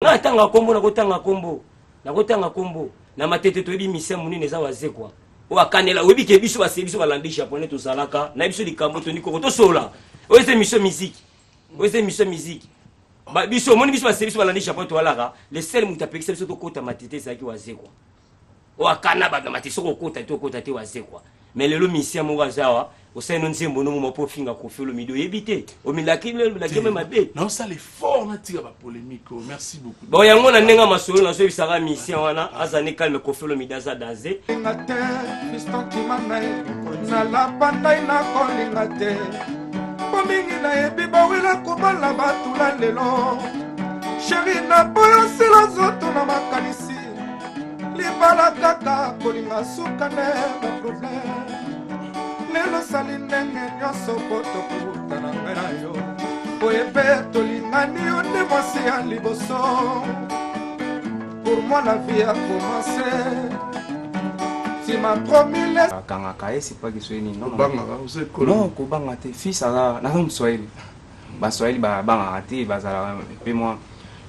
Na tanga kombo na kotanga kombo. Na kotanga kombo. Na matete to yebi mission munene eza waze kwa. O akanela oyebi ke biso ba service balandi japonais to zalaka. Na biso likambo to niko to sola. O ese mission musique. O ese mission musique. Ba biso moni biso ba service balandi japonais to alaka. Le seul muta pekisa biso to kota matete za ki waze kwa. O akana ba matete so kota to kota te waze kwa. Mais le mission mo wazawa. Au sein de nos mots, pour finir, qu'on fait le milieu éviter. Au milieu, la même abé. Non, ça les fort, on a tiré la polémique. Merci beaucoup. Bon, il y a un monde qui a massolé, on a fait sa mission, on a azané calme, qu'on fait le milieu, ça dansé. Lelo sali ndenge nyonso po tokutana ngai na yo oyepe tolingani yo nde mwasi ya liboso. Pour moi la vie a commencé. Tu m'as promis les kangaka esi pa kiswahili non non kubanga te fils ala na mswahili baswahili bangaka te bazala pe moi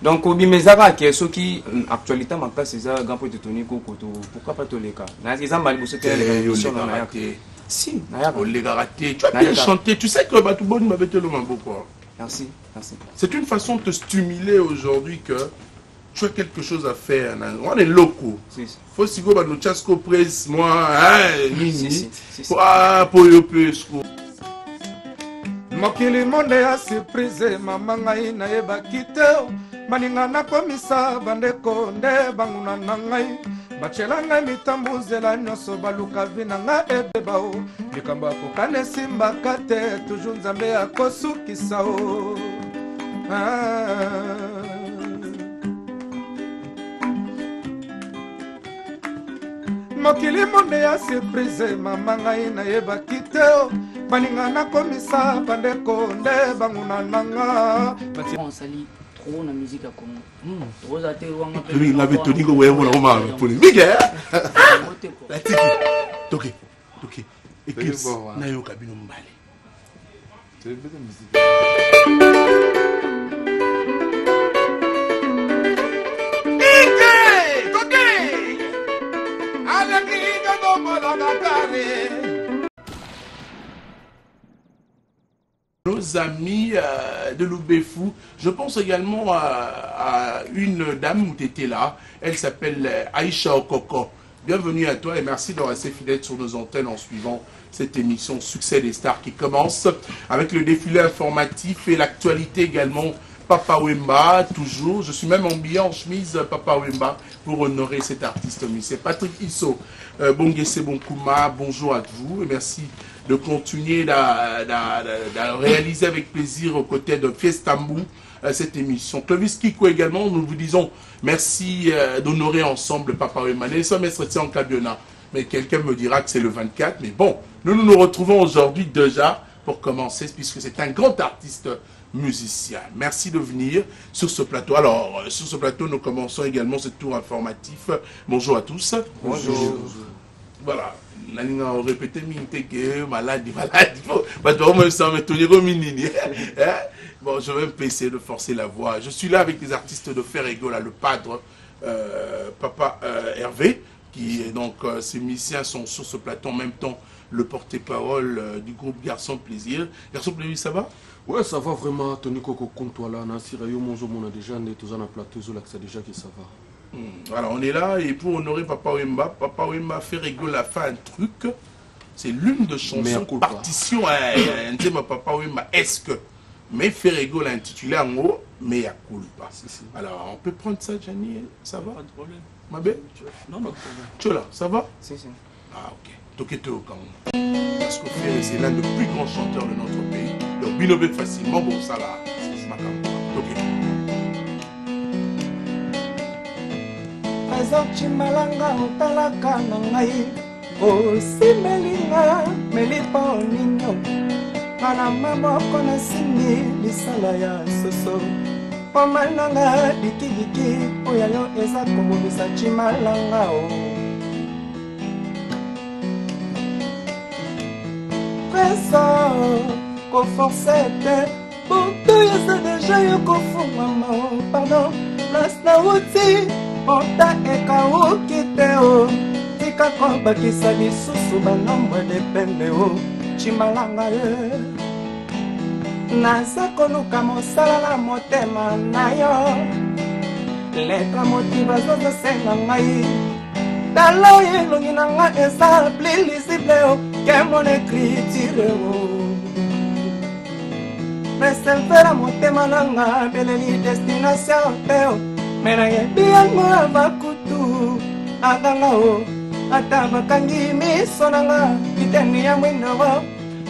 donc obimezaka ke soki actualité makasi eza grand point toni koko to pourquoi pas toleka na ezamba liboso te le raté. Si, tu as bien chanté. Tu sais que Batoubo m'avait été le mambo quoi. Merci, merci. C'est une façon de te stimuler aujourd'hui que tu as quelque chose à faire. On est locaux. Faut si go nous chasco presse moi nini. Pour yo pesco. Mokili monde ya surprise mama ngai na yeba kiteo maninga na komisa bandeko nde banguna nangai. Bachela ngai mitambu zela nyonso baluka vina nga ebeba o likambo akokana esimbaka te toujours nzambe akosukisa o. Mokili monde ya surprise mama ngai nayebaki te o baninga nakomisa bandeko nde banguna nanga trop na musique à Congo. Trop à terre wanga pe. Oui, la betoni go wewe na oma polémique. La tiki. Toké. Toké. Et que na yo kabino mbale. C'est une belle musique. Ike! Toké! Ala ki go mola bakare. Nos amis de Loubefou. Je pense également à une dame où tu étais là. Elle s'appelle Aïcha Okoko. Bienvenue à toi et merci d'avoir assez fidèle sur nos antennes en suivant cette émission Succès des Stars qui commence avec le défilé informatif et l'actualité également. Papa Wemba, toujours. Je suis même habillé en chemise Papa Wemba pour honorer cet artiste. C'est Patrick Isso. Bongese Bonkouma, bonjour à vous et merci de continuer de réaliser avec plaisir aux côtés de Fiestambou cette émission. Clovis Kiko également, nous vous disons merci d'honorer ensemble Papa Wemba. Nous sommes en Kabiona, mais quelqu'un me dira que c'est le 24. Mais bon, nous nous retrouvons aujourd'hui déjà pour commencer puisque c'est un grand artiste musicien. Merci de venir sur ce plateau. Alors, sur ce plateau, nous commençons également ce tour informatif. Bonjour à tous. Bonjour. Voilà. On répétait maladie. Bon, je vais me essayer de forcer la voix. Je suis là avec les artistes de Ferrego, là, le padre, Papa Hervé, qui est donc, ces musiciens sont sur ce plateau en même temps le porte-parole du groupe Garçon Plaisir. Garçon Plaisir, ça va? Ouais, ça va vraiment. Tony Coco, compte toi là, Nancy Rayo, mon jour, mon a déjà, on est tous en plateau, là, c'est déjà que ça va. Alors on est là et pour honorer Papa Wemba fait rigoler la fin un truc. C'est l'une de chansons partition Papa Wemba est-ce que mais fait rigoler intitulé en haut mais à culpa. Alors on peut prendre ça Gianni, ça va? Pas de problème. Ma belle? Non, pas de problème. Tu es là, ça va? Si. Ah ok. Toketo au camp. Parce que Ferré c'est l'un des plus grands chanteurs de notre pays. Donc Binobé facilement bon ça là. C'est ma campagne. Ok. Azochi malanga utalaka na ngai osimelinga melipo ninyo kana maboko na simbi lisala ya soso pomananga dikidiki oya yo eza kobomisa chimalanga o presa koforce te butu eza deja yo kofungwama pardon place nauti porta ekauki te o tika kobakisa lisusu banombre de pene o Chimalanga ye naza koluka mosala na motema na yo letra motiva zozosenga ngai talo elongi na nga eza pli lisible o ke mon écriture o meselfera motema na nga beleli destination te o me nayebi yango avakutu akanga o ata bakangi miso na nga liteni ya mwino o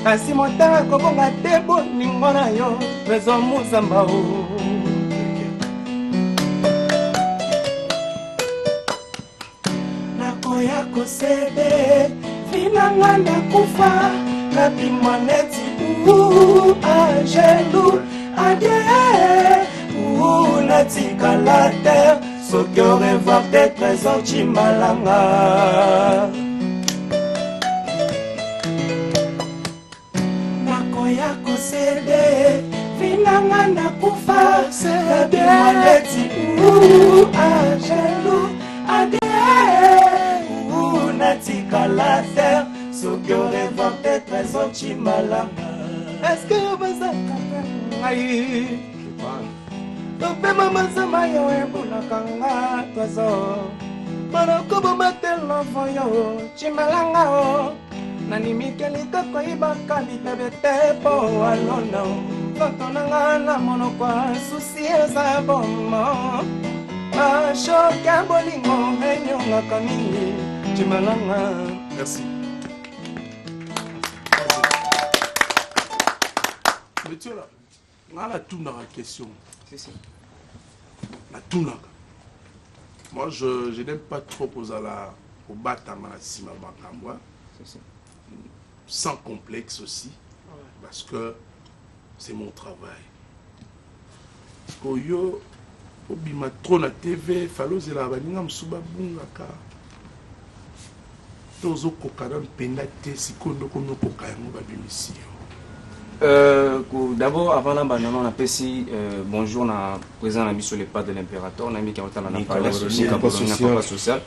kasi motema kobonga te boningo na yo rezo muzamba o nakoya kosede finanga nakufa kapimwa neti angelu adie natikala te soki orevoir te trésor Chimalanga nakoya kosede finanga nakufa kapimwa neti angelu adie natikala te soki orevoir te trésor Chimalanga. Est-ce que vous avez tope mama sama yo ebuna kanga tozo Maroko bomate l'enfant yo Chimalanga o Nani mikeli kako ibaka bitebete po alona Kotonanga na monokwa susi eza bomo Ashoka bolingo menyonga kamini Chimalanga. Merci. Mais tu vois, on a tout dans la question. La tout. Moi, je n'aime pas trop au batama sans complexe aussi, parce que c'est mon travail. Koyo, obima trop na TV, falo zela baninga msuba bungaka. Tozo kokana mpendate sikondo kono kokayango babimisio. D'abord, avant la banane, on a passé bonjour na président Nabi sur les pas de l'impérateur, on a mis qui a la papa social,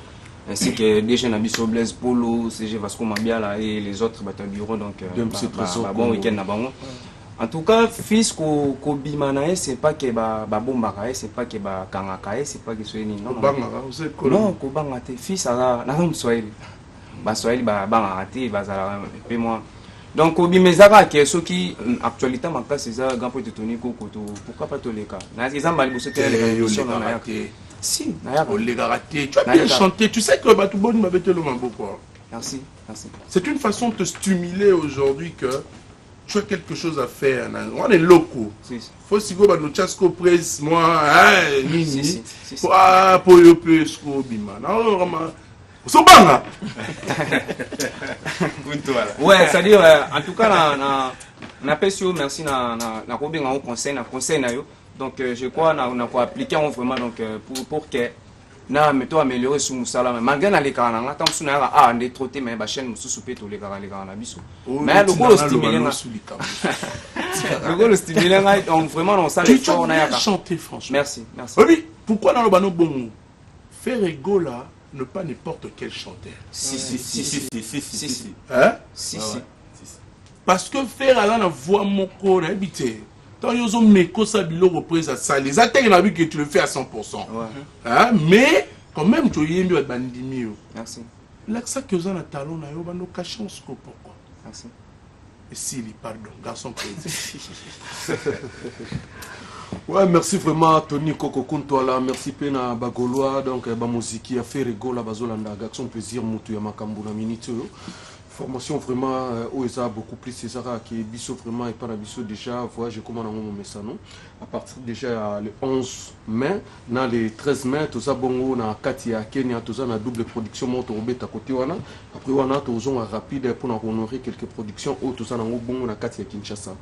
ainsi que déjà Nabi sur Blaise Polo, CG Vasco Mabiala et les autres bureaux, donc bon week-end na bango. En tout cas, fils ko bimanae, c'est pas que ba bombakae, c'est pas que ba kangakae, c'est pas que c'est ni non non ko bangate fils ala na homme swahili ba swahili ba bangate ba za pe moi. Donc au bimezaka ke soki actualité manka c'est ça grand point de Tony Kokoto pourquoi pas tous les cas na ezamba liboso te les conditions na yake si na yake les raté tu as bien chanté tu sais que Batubon m'avait te le mambo quoi. Merci. C'est une façon de te stimuler aujourd'hui que tu as quelque chose à faire. On est locaux. Faut si go ba no chasko presse moi nini pour yo pesco bima. Non vraiment Sobanga. Ouais, c'est-à-dire en tout cas na pesio merci na robinga au conseil na yo. Donc je crois na ko appliquer vraiment donc pour que na meto améliorer sous musala malgré na les kananga tant sous na ande trotter mais ba chaîne mususu pe to les kananga na biso. Mais le gros stimuler le stimuler donc vraiment on ça les fort na ya chanter franchement. Merci. Oui, pourquoi dans le bano bon faire rigola ne pas n'importe quel chanteur. Si. Hein? Si. Parce que faire à la voix mon corps habité. Tant ils ont mes causes bilo représente ça. Les attaques n'a vu que tu le fais à 100%. Hein? Mais quand même tu es mieux bandimi. Merci. L'accent que vous avez talon na yo bano cachons pourquoi. Merci. Et s'il pardon, garçon président. Ouais, merci vraiment Tony Koko Kuntoala, merci Pena Bagoloa, donc Bamoziki a fait rigola Bazolanda, Gaxon plaisir Moutou Yamakambu na minute. Formation vraiment où ça beaucoup plus c'est ça qui est biso vraiment et pas la biso déjà voyage comment on met ça non à partir déjà le 11 mai dans les 13 mai tout ça bongo na Katia Kenya tout ça na double production moto robeta côté wana après wana tout on rapide pour honorer quelques productions ou tout ça na bongo na Katia Kinshasa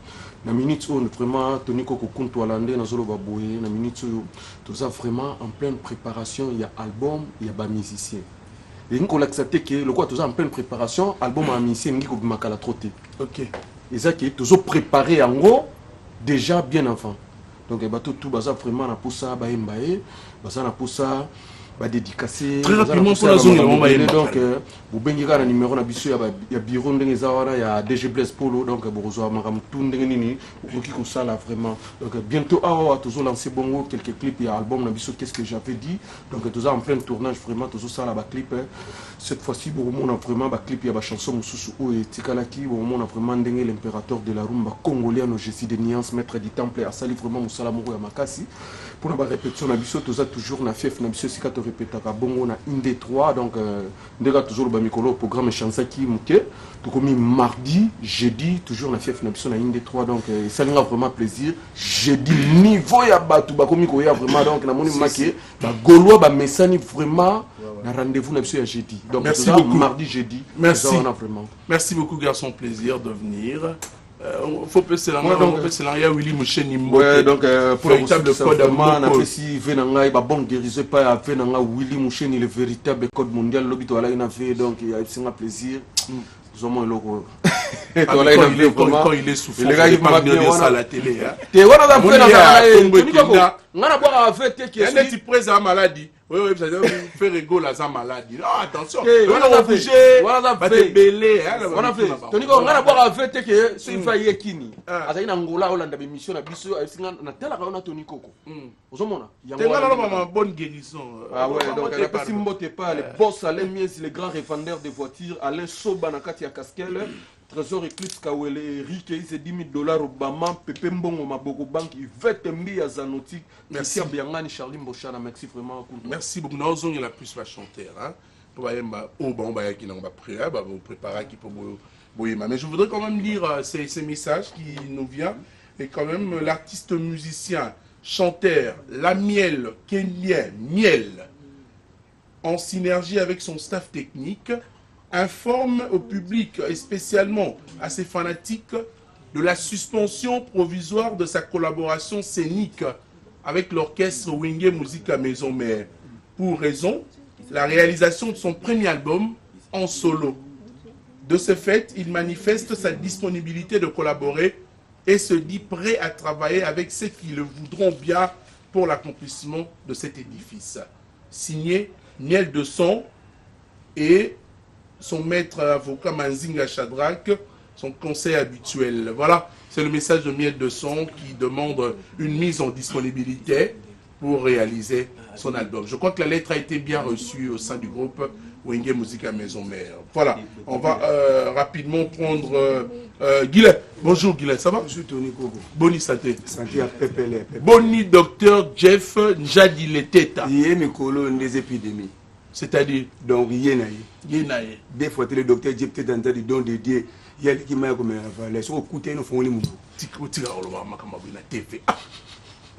na minute où vraiment Tony Koko Kuntoalande na zolo baboye na minute où tout ça vraiment en pleine préparation il y a album il y a ba musicien. Et nous accepté que le quoi toujours en pleine préparation album à musicien ngi ko makala trotter. OK. Et ça qui est toujours préparé en gros déjà bien enfant. donc bato tout baza vraiment na posa ba embaye baza na posa ba dédicacer très rapidement pour la zone donc bu bengi kana numéro na biso ya bureau ndenge za wana ya DG Blaise Polo donc bozo makam tout ndenge nini okoki ko sala vraiment donc bientôt awa toujours lancer bongo quelques clips ya album na biso qu'est-ce que j'avais dit donc toujours en plein tournage vraiment toujours sala ba clip cette fois-ci bon on a vraiment ba clip ya ba chanson mususu o etikalaki bon on a vraiment ndenge l'impérateur de la rumba congolais no Jésus de Nuance maître du temple a sali vraiment musala moko ya makasi pour la répétition na biso toujours na fief na biso sika to répétaka bongo na inde 3 donc ndeka toujours ba mikolo programme chansaki muke to komi mardi jeudi toujours na fief na biso na inde 3 donc ça linga vraiment plaisir jeudi niveau ya batu ba komi ko ya vraiment donc na moni maké ba gaulois ba mesani vraiment na rendez-vous na biso ya jeudi donc merci beaucoup mardi jeudi merci vraiment merci beaucoup garçon plaisir de venir faut peut se lancer ya Willy Moucheni Mbote ouais donc pour le véritable code mondial na pesi venanga ba bon guérison pas ya venanga Willy Moucheni le véritable code mondial lobito ala ina fait donc il y a un plaisir vraiment loko quand il est souffrant il m'a bien ça à la télé hein te wana da fena ngana boka fait que est tu présent maladie oui vous allez faire rigoler à sa maladie attention on a bouger voilà va te belé on a fait toniko ngana boka fait que so il fa yekini azali na ngola olanda be mission na biso asinga na tela ka ona toniko ko ozomona yango na bonne guérison ah ouais donc la pesi mbote pas les boss Alain Mies les grands revendeurs de voitures Alain Soba na kati ya Casquel Trésor Eclipse Kawele Eric il c'est $10,000 Obama Pepe Mbongo Maboko Bank Yvette Mbi à Zanotique merci Biangani Charlie Mbochana merci vraiment merci beaucoup nous on la plus va chanter hein pour au bon ba qui n'ont pas prière ba vous préparer qui pour boyema mais je voudrais quand même lire ces messages qui nous vient et quand même l'artiste musicien chanteur La Miel Kenyan Miel en synergie avec son staff technique informe au public et spécialement à ses fanatiques de la suspension provisoire de sa collaboration scénique avec l'orchestre Wenge Musica Maison Mère. Pour raison, la réalisation de son premier album en solo. De ce fait, il manifeste sa disponibilité de collaborer et se dit prêt à travailler avec ceux qui le voudront bien pour l'accomplissement de cet édifice. Signé Miel de Son et son maître avocat Manzinga Shadrach, son conseil habituel. Voilà, c'est le message de Miel de Son qui demande une mise en disponibilité pour réaliser son album. Je crois que la lettre a été bien reçue au sein du groupe Wenge Musica Maison Mère. Voilà, on va rapidement prendre Guilet. Bonjour Guilet, ça va? Bonjour Tony Kogo. Boni santé. Santé à Pepele. Boni docteur Jeff Njadileteta. Il y a mes colons des épidémies. C'est-à-dire donc Yenaï. Des fois le docteur Jeff Teta dans des dons dédiés. Il y a qui m'a comme les so écouter nous font les mots. Tira on va makamba na TV.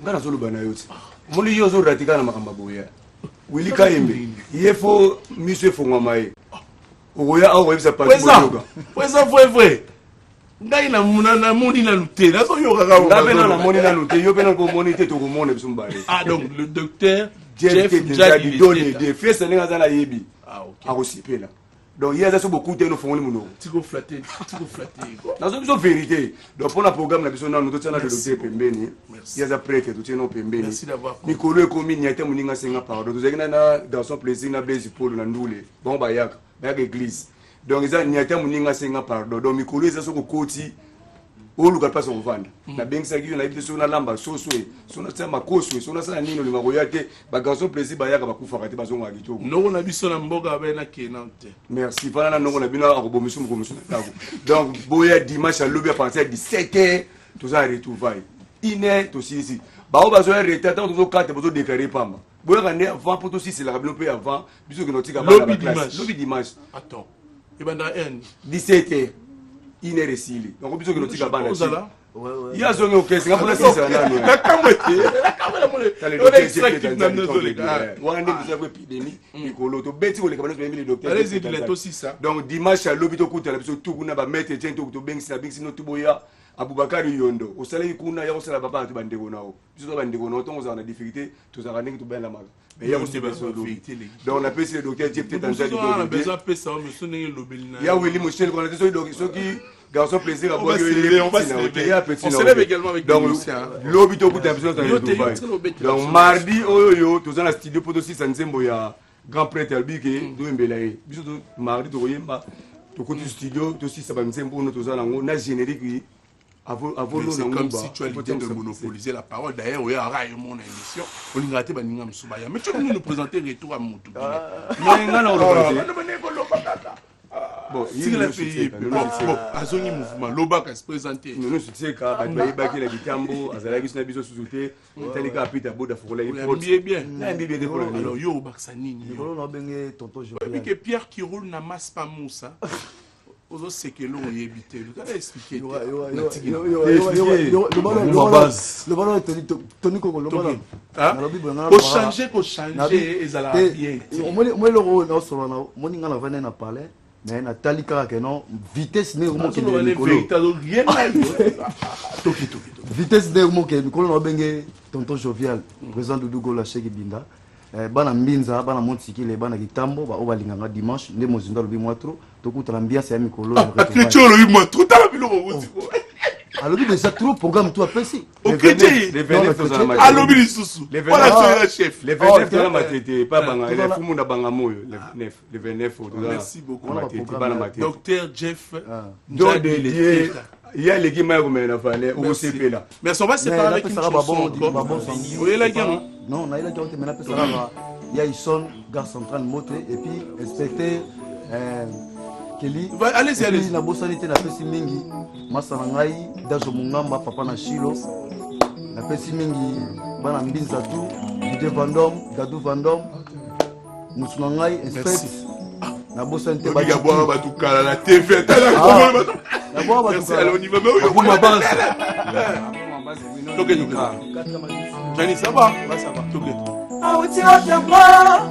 Ngana zolo bana yoti. Moli yozo ratika na makamba boya. Willy Kaimbe. Il faut monsieur Fongamaye. Oya a websa pas yoga. Présent vrai. Ngai na munana moni na luté. Na so yoga ka. Ngabe na moni na luté. Yo pena ko moni te to ko moni bisombale. Ah donc le docteur Jeff Njadi donne des fesses na ngazala yebi. Ah OK. A osipela. Donc il y a ça beaucoup de nos fonds les monos. Tu go flatter. Dans une vérité. Donc pour le programme la besoin nous tout ça le docteur Pembeni. Il y a ça prêtre tout nos Pembeni. Merci d'avoir. Mikolo ekomi nyata muninga senga pardon. Tout ça na dans son plaisir na Blaise Polo na ndule. Bon bayaka. Bayaka église. Donc ils a nyata muninga senga pardon. Donc Mikolo ils sont ko koti. O luka pas son vendre. Na bengisa ki na ibite so na lamba soswe. So na tsama koswe, so na sana nino le maroyate. Ba garçon plaisir bayaka ba kufa kati ba zonga kitoko. Non na biso na mboka ba na kenante. Merci. Voilà na non na bino akobomisu mukomisu na tago. Donc boya dimanche à lobby à partir de 17h tout ça retrouvaille. Iné to si ici. Ba o ba zo retard tant to 4 pour déclarer pamba. Boya kande avant pour to si c'est la rabino pe avant biso que notika ba la classe. Lobby dimanche. Attends. Et ben dans 17h. Inéresili. Donc biso que notika ba là. Il y a zone au caisse, on a 6 ans là. La caméra. On a extrait dans nos gars. On a des épidémies, Nicolo to beti ko le kabana le docteur. Allez y dire aussi ça. Donc dimanche à l'hôpital kuta la biso tout kuna ba mettre tient to bengsi na bengsi no tuboya Aboubakar Yondo. Au salé kuna ya osala papa to bandeko nao. Biso bandeko nao to on a difficulté to za ndenge to ben la maga. Mais il y a aussi besoin de donc on appelle le docteur Jeff Teta dans on a besoin de ça monsieur nenge lobelina. Ya Willy Michel qu'on a dit ceux qui garçon plaisir On va se lève également avec des musiciens. Lobby to kuta episode dans Dubaï. Donc mardi oyo to dans studio poto si sanzembo ya grand prêtre albike do mbelaye. Biso to mardi to yemba to ko studio to si sabanzembo no to za nango na générique c'est comme si tu as l'idée de monopoliser la parole. D'ailleurs, il y a mon émission. On a raté Baningam Soubaya. Mais tu veux nous présenter Retour à Moutou. Bon, il a payé. Bon, Azoni Mouvement, Lobaka se présenter. Nous nous soutenons car Baïbaki la Bitambo, Azalaki Nabiso Souté, Talika Pita Boda Foula. Bien, bien. Alors, yo, Baksanini. Et puis Pierre qui roule n'a masse pas moussa. Ozo sekelo yebite. Tu as expliqué. Le ballon est tenu comme le ballon. Au changer et ça la bien. Moi le rôle non solo na moninga na vene na parler mais na talika que non vitesse ne mo ke vitesse de mo ke ko no benge tonton jovial président de Dugo la Cheikh Binda bana mbinza bana montikile bana kitambo ba obalinganga dimanche nde mozinda lobi mwatro tokuta l'ambiance ya mikolo tu lobi mwatro tala biloko otiko alors déjà trop programme toi précis OK les 29 alobi lisusu voilà sur le chef les 29 dans la matete pas banga les fumu na banga moyo les 29 merci beaucoup bana matete docteur Jeff Ndode il y a les guimets comme il a fallu au CP là mais on va se séparer avec une chanson oui la gamme non on a la gamme mais la personne il y a Ison gare centrale moté et puis inspecteur Kelly allez na bosalité na pesi mingi masana ngai dajo mungamba papa na Shilo na pesi mingi bana mbinza tu Didier Vandom Gadou Vandom musuna ngai inspect na bosalité ba boire ba tout kala la TV tala comment na boire ba tout kala on y va mais Kuma base toke Jani ça va toke auti otamba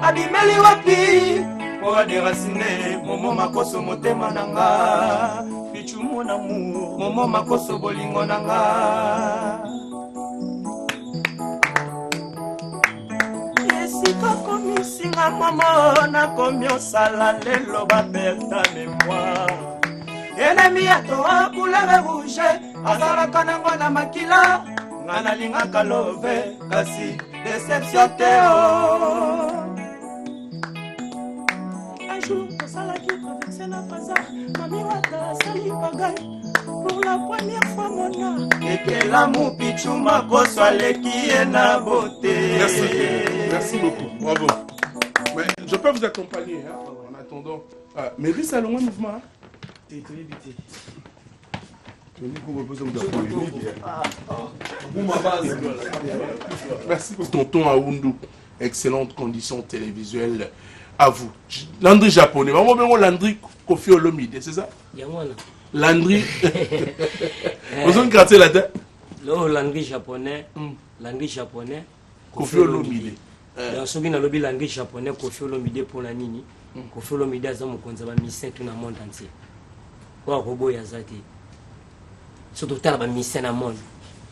abimeli wapi Pour déraciner, momo makoso motema nanga Pichu mon amour, momo makoso bolingo nanga Yesika komi singa momo na komi osala lelo ba perdre mémoire Ennemi atoa couleur rouge, azalaka nango na makila Ngana lingaka love, kasi déception teo traverser la bazar, Mami Wata sali bagay pour la première fois mon âme. Et que l'amour pichuma koswale qui est na beauté. Merci beaucoup, bravo. Mais je peux vous accompagner en attendant. Mais oui, c'est le même mouvement. Merci pour tonton Aoundou. Excellente condition télévisuelle. À vous. Landry japonais. Maman, mais Landry Kofi Olomide, c'est ça? Landry. Vous avez gratté la tête? Non, Landry japonais. Landry japonais. Kofi Olomide. Dans ce cas, lobby Landry japonais, Kofi Olomide pour la nini. Kofi Olomide a zamo konzaba mission tout le monde entier. Quoi, robot yazati. Surtout dans la mission dans le monde.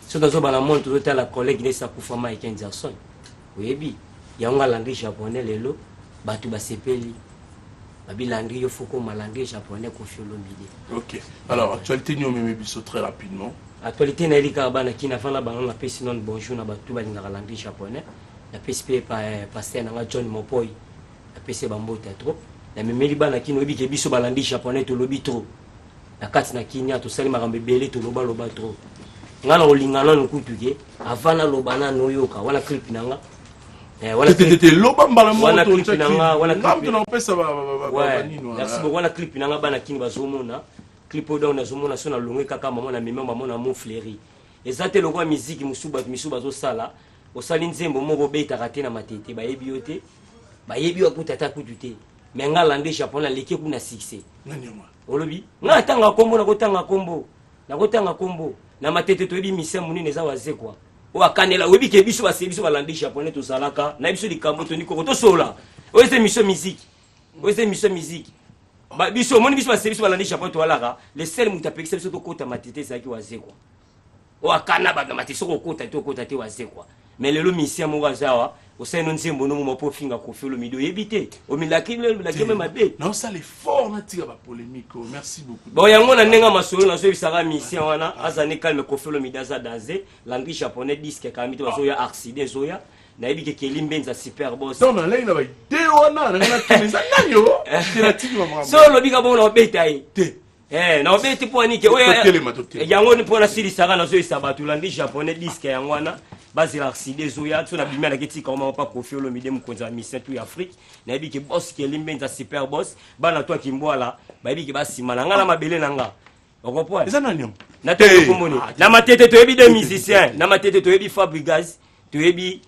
Surtout dans le monde, tout le collègue de Sakufama et Ken Jackson. Oui, bien. Il y a un Landry japonais, les lots. Batu basepeli babi Landry yo foko malandry japonais Kofi Olomide. OK. Alors actualité nous même biso très rapidement. Actualité na elika bana kina fana bana na pesi non bonjour na batu balinga Landry japonais. Na pesi pa passer na John Mopoy. Na pesi bambota trop. Na memeli bana kino bi ke biso balandry japonais to lobi trop. Na kati na kinya to sali makambe belé to loba trop. Ngana olingana nkutuke avana lobana noyoka wala clip nanga. Voilà clip nanga wana clip nanga bana kini bazomona clip odo na zomona sona longue kaka mama na mema mama na mon fléri ezate lokwa musique musuba zo sala osali nzembo moko beta raté na matete ba yebi yote ba yebi okutata kutute menga Landry japonais leki kuna succès olobi nga tanga kombo na kotanga kombo na matete to yebi mission munene za waze kwa o akanela webi ke biso ba service ba Landry japonais to salaka na biso likambo to niko to sola o ese mission musique ba biso moni biso ba service ba Landry japonais to alaka le seul mutapekisa biso to kota matete za ki waze kwa o akana ba matete so kota to kota te waze kwa mais lelo mission mo gazawa osai non nzembo no mo po finga Koffi Olomide éviter o milaki même mabe non ça les fort na tira ba polémique merci beaucoup bon yango na nenga masolo na so bisaka mission wana azane calme Koffi Olomide aza danger langue japonais disque kamito baso ya accident zoya na ebike Kelly Mbenza super boss non là il va de wana na tunisa nanyo tira tiki mama so lobika bon na beta yi na obeti po nike yango ni pona sili saka na so isabatu langue japonais disque yango wana base accident zoya so na bimia na kiti kama pa Koffi Olomide mukonza mission tout Afrique na ebike boss Kelly Mbenza super boss bana to kimboala ba ebike basima na ngala mabele nanga okopoa eza nani na te komoni na matete to ebi des musiciens na matete to ebi Fabregas to ebi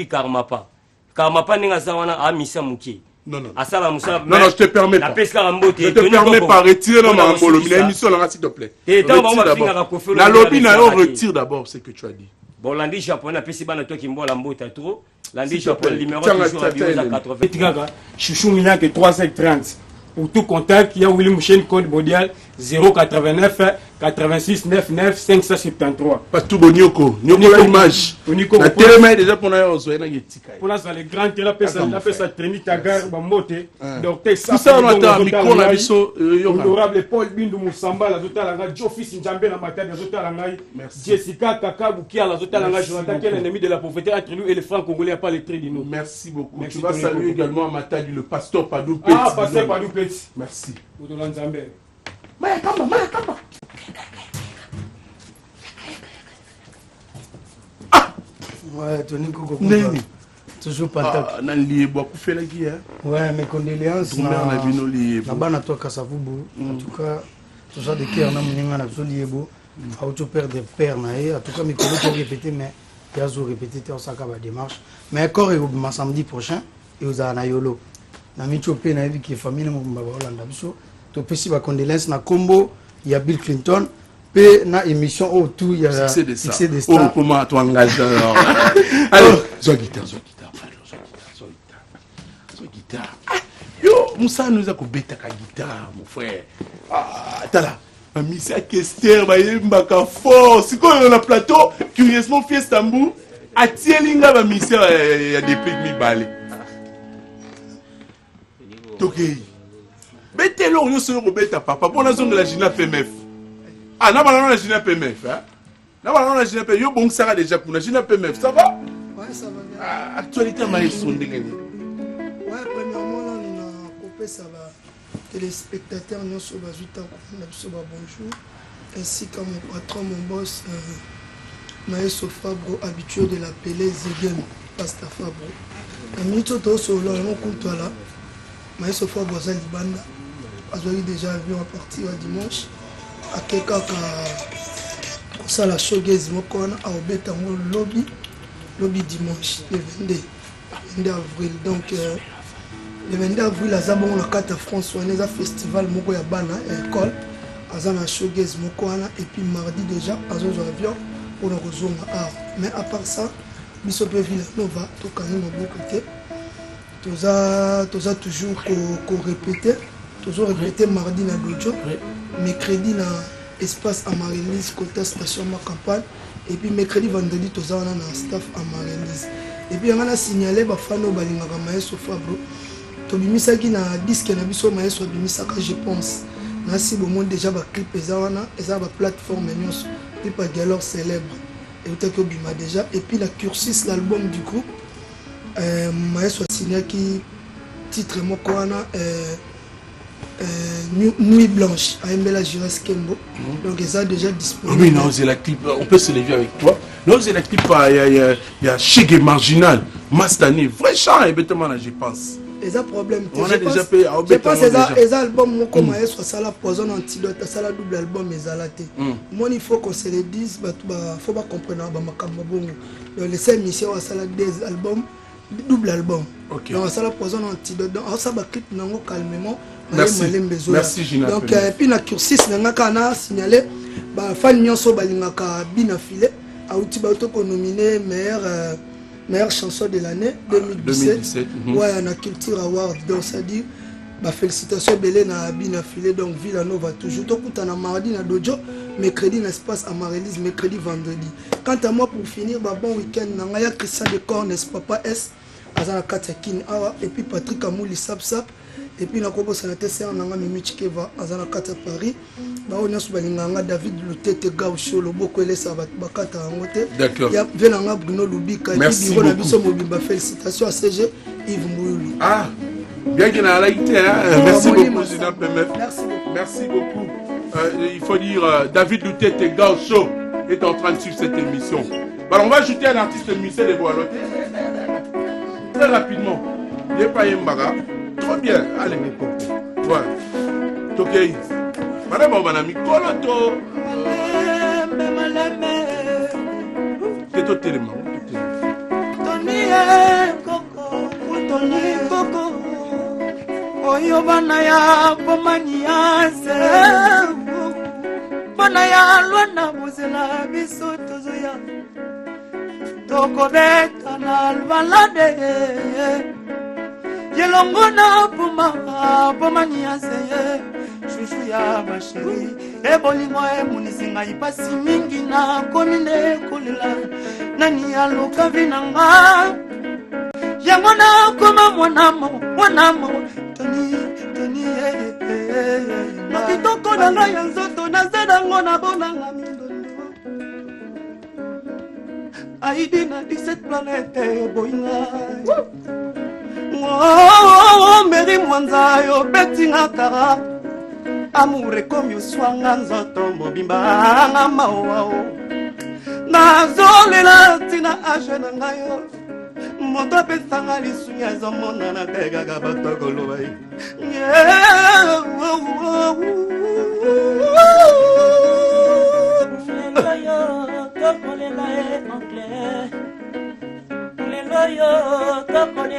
Karmapa ninga zawana a mission muki non asala musa non je te permets pas je te permets pas retirer dans ma mbolo mais l'émission là s'il te plaît na lobby na on retire d'abord ce que tu as dit bon landi japonais na pesi bana to kimbola mbota trop landi japonais numéro toujours à 80 Tigaga chouchou milliard que 330 pour tout contact il y a William Chaîne code mondial 089 86 99 573 pas tout bon Nyoko la image la télé déjà pour na ozo na yetika pour ça les grands la pesa Trini Tagar Bambote docteur ça on attend micro na biso honorable Paul Bindu Musamba la zotala nga Jofis Njambe na matade la zotala ngai Jessica Kakabu qui a la zotala nga Jonathan qui est l'ennemi de la pauvreté entre nous et les francs congolais pas les traits de nous. Merci beaucoup. Tu vas saluer également Matadi le pasteur Padou Petit. Ah pasteur Padou Petit. Merci. Odola Nzambe. Maya kamba. Ouais, Tony Koko. Neni. Toujours pas na lié beaucoup fait la guerre. Ouais, mes condoléances na bino lié. Na bana to Kasavubu. En tout cas, tout ça de cœur na muninga na so liebo. Auto père de père na en tout cas mes collègues ont répété mais il y a zo répété on ça va démarche. Mais encore et au samedi prochain et aux Anayolo. Na michope na qui famille mo mbaba Holanda biso. To pesi ba condoléances na Combo, il y a Bill Clinton. Pe na émission autour il y a succès de ça. Oh comment tu engages alors. Allez, zo guitare. Yo, Moussa nous a kobeta ka guitare mon frère. Ah, tala. Amisa Kester ba yembaka fort. Si quoi on a plateau, curieusement Fiestambu, a tielinga ba misa ya depuis mi balé. Toké. Betelo yo so kobeta papa pour la zone de la Gina PMF. Ah, na balana la Gina PMF, hein. Na balana la Gina PMF, yo bon ça déjà pour la Gina PMF, ça va? Ouais, ça va bien. Ah, actualité ma sondengeni. Ouais, premièrement là on a coupé ça va. Téléspectateurs nous sur Bazuta bonjour ainsi que mon patron mon boss Maestro Fabro habitué de l'appeler Zegem Pastor Fabro la minute tout sur le compte là Maestro Fabro za libanda azoi déjà vu en partir à dimanche à quelqu'un qui ça la showgaze moko na obeta mo lobby dimanche le 22 avril donc le 22 avril, à Zabon, la carte France, on a un festival moko ya bana école, azana showgaze moko et puis mardi déjà, azo avion pour le rezonga. Mais à part ça, biso pe Villanova, to kani mo côté. Toza toujours ko répéter, toujours répéter mardi na dojo, mercredi na espace Amaryllis côté station ma campagne et puis mercredi vendredi toza na staff Amaryllis. Et puis on a signalé ba fano balinga Maestro Fabro. Tobimisaki na disque na biso Maestro bimisaka je pense na si bon monde déjà ba clip ezawana eza ba plateforme nyonso et pas galère célèbre et peut que bima déjà et puis la cursus l'album du groupe Maestro signaki titre moko wana Nuit blanche à Mbela Giras Kembo donc eza déjà disponible. Oui non c'est la clip on peut se lever avec toi. Non c'est la clip il y a Chege Marginal Mastani vrai chant et bêtement je pense. Et un problème. On a déjà payé. Je pense que les albums, comme Maestro, ça la poison antidote, ça la double album, mais ça la té. Moi, il faut qu'on se le dise, il faut pas comprendre. Donc, les 5 missions, ça la des albums, double album. Donc, ça la poison antidote. Donc, ça va clip calmement. Merci, Gina. Donc, et puis, la cursus, on a signalé, fan nyonso balingaka bina filé, a outil bato nominé meilleure chanson de l'année 2017. Ouais, on a Culture Award. Donc, ça dit, félicitations Belé na Bina Filé. Donc, Villanova toujours. Tout le temps, mardi na dojo, mercredi na espace Amaryllis, mercredi vendredi. Quant à moi, pour finir, bon week-end, il y a Christian Decor, n'est-ce pas S. Azana kati kin awa et puis Patrick Amouli Sapsap et puis nakobo sanate ser nanga Mimi Chikeva azana kati Paris ba on nyasu balinganga David Lutete Gaucho loboko elesa bakata ngote ya venanga Bruno Lubika et puis biro na biso mobimba félicitations à CG Yves Mouyoulou. Ah bien qu'il a laïté hein. Merci beaucoup Zina PMF. Merci beaucoup. Il faut dire David Lutete Gaucho est en train de suivre cette émission. Alors on va ajouter un artiste musicien de Boaloté. Très rapidement. Il n'est pas Yembaga. Trop bien. Allez, mes copains. Voilà. Ok. Madame Obanami, Koloto. C'est au téléma. Tony Coco. Tony Coco. Oyo banaya pomania se. Banaya lwana buzela biso tozoya. Toko beta na balade. Yelongona pomania se. Chouchou ya ma chérie. Ebolingo munisinga ipasi mingi na komine kolela. Nani aloka vinanga. Yamona koma mwanamo. Tony Makitoko na ngai ya nzoto nazedango na bonanga mindondo. Aidi na 17 planète boinga. Mberi mwanza yo betinga kara. Amour comme swanga nzoto mobimba nga mawao. Nazolela tina age na ngayo. Moto pesanga lisunya zomona na tegaga batokolo bai.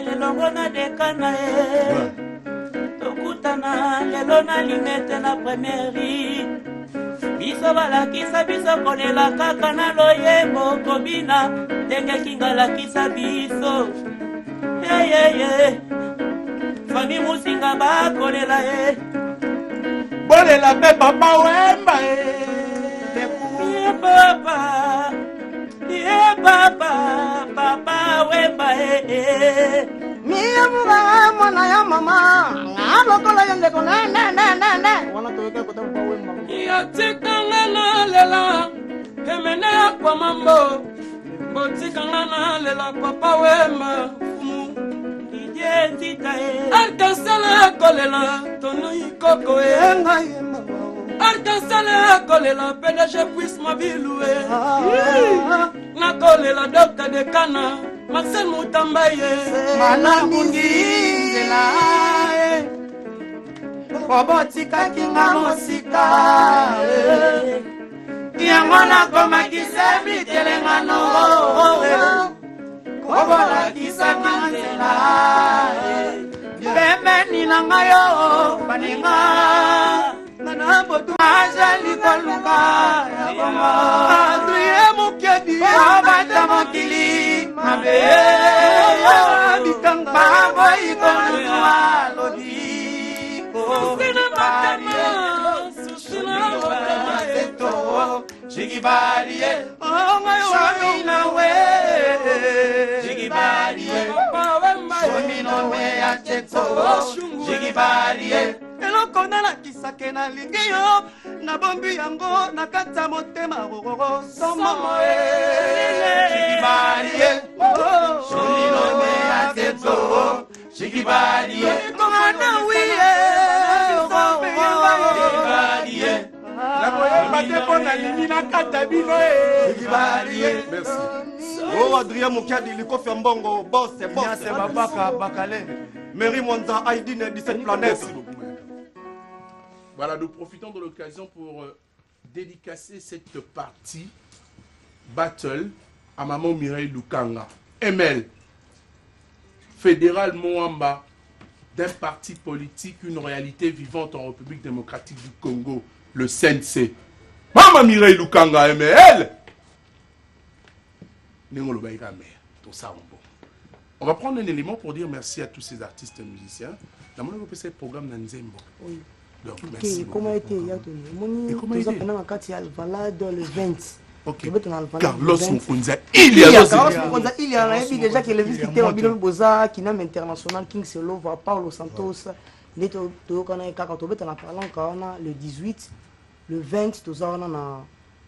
Lelona dekana tokutana lelo na limete na première biso balakisa biso kolela kaka na loyembo kobina ndenge kingalakisa biso fami musinga bakolela bolela pe papa wemba papa wemba Mia mura mwana ya mama ngalokola yende ko ne wana toyeka ko tampa wemba ya tikanga na lela kemene kwa mambo botikanga na lela papa wemba ije titae alkansala kolela tono ikoko enga yema alkansala kolela PDG puisse mobilue na kolela docteur de Kana Marcel Moutambaye mana mungizela kobotika kinga mosika yangona koma kisebi telengano kobola kisanga nzela pembeni na ngayo baninga nana botu ajali koluka yaboma aduye mukedi abata mokili mabe bikanga babo ikonwa lodiko sina matama susina eto jigibalie shomina we jigibalie shomina we acheto jigibalie eloko nalakisake nalingi yo nabombi yango na kati ya motema rororo somo jigibalie shomina we acheto jigibalie komanda wiye jigibalie la moyenne pas pour la ligne na kata bino merci. Oh Adrien Moukadi liko fait mbongo boss c'est babaka bakale Mary Monza Aidine 17 planètes. Voilà, nous profitons de l'occasion pour dédicacer cette partie battle à maman Mireille Lukanga. ML fédéral Moamba d'un parti politique, une réalité vivante en République démocratique du Congo, le CNC. Maman Mireille Lukanga, ML. On va prendre un élément pour dire merci à tous ces artistes et musiciens. Dans mon programme Nanzembo. Donc, merci. Comment était Yatoni? Comment était le 20 Ok. Carlos Carlos Mokonza il y a déjà que le visité au Bino Boza, Kinam International, King Selova, Paulo Santos, les Toyokana et Kaka Tobet, on a parlé encore le 18, le 20, tout ça, on a